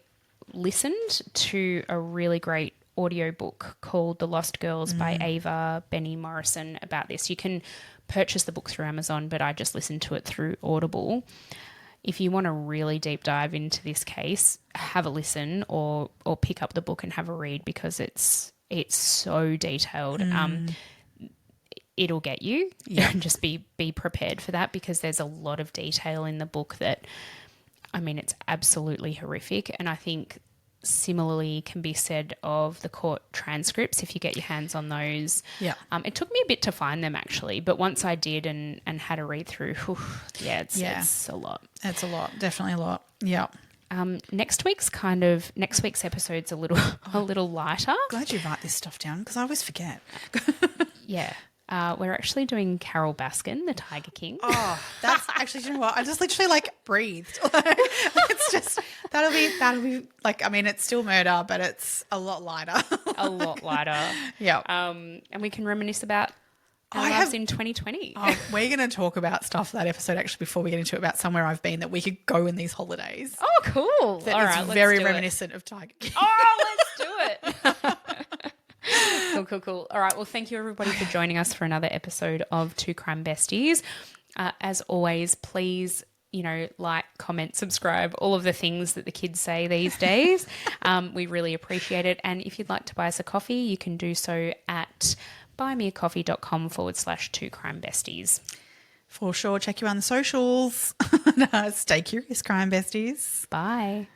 listened to a really great audiobook called The Lost Girls by Ava Benny-Morrison about this. You can purchase the book through Amazon, but I just listened to it through Audible. If you want to really deep dive into this case, have a listen or pick up the book and have a read, because it's so detailed. It'll get you. Yeah. And just be prepared for that, because there's a lot of detail in the book that, it's absolutely horrific. And I think similarly can be said of the court transcripts if you get your hands on those. Yeah. It took me a bit to find them actually, but once I did and had a read through, it's a lot. It's a lot, definitely a lot. Yeah. Next week's episode's a little lighter. Glad you write this stuff down, because I always forget. Yeah. We're actually doing Carol Baskin, the Tiger King. Oh, that's actually, you know what? I just literally breathed. It's just, that'll be it's still murder, but it's a lot lighter. A lot lighter. Yeah. And we can reminisce about our lives in 2020. We're going to talk about stuff that episode actually before we get into it, about somewhere I've been that we could go in these holidays. Oh, cool. That is very reminiscent of Tiger King. Oh, let's do it. Cool. All right. Well, thank you everybody for joining us for another episode of Two Crime Besties. As always, please, like, comment, subscribe, all of the things that the kids say these days. We really appreciate it. And if you'd like to buy us a coffee, you can do so at buymeacoffee.com/Two Crime Besties. For sure. Check you on the socials. Stay curious, Crime Besties. Bye.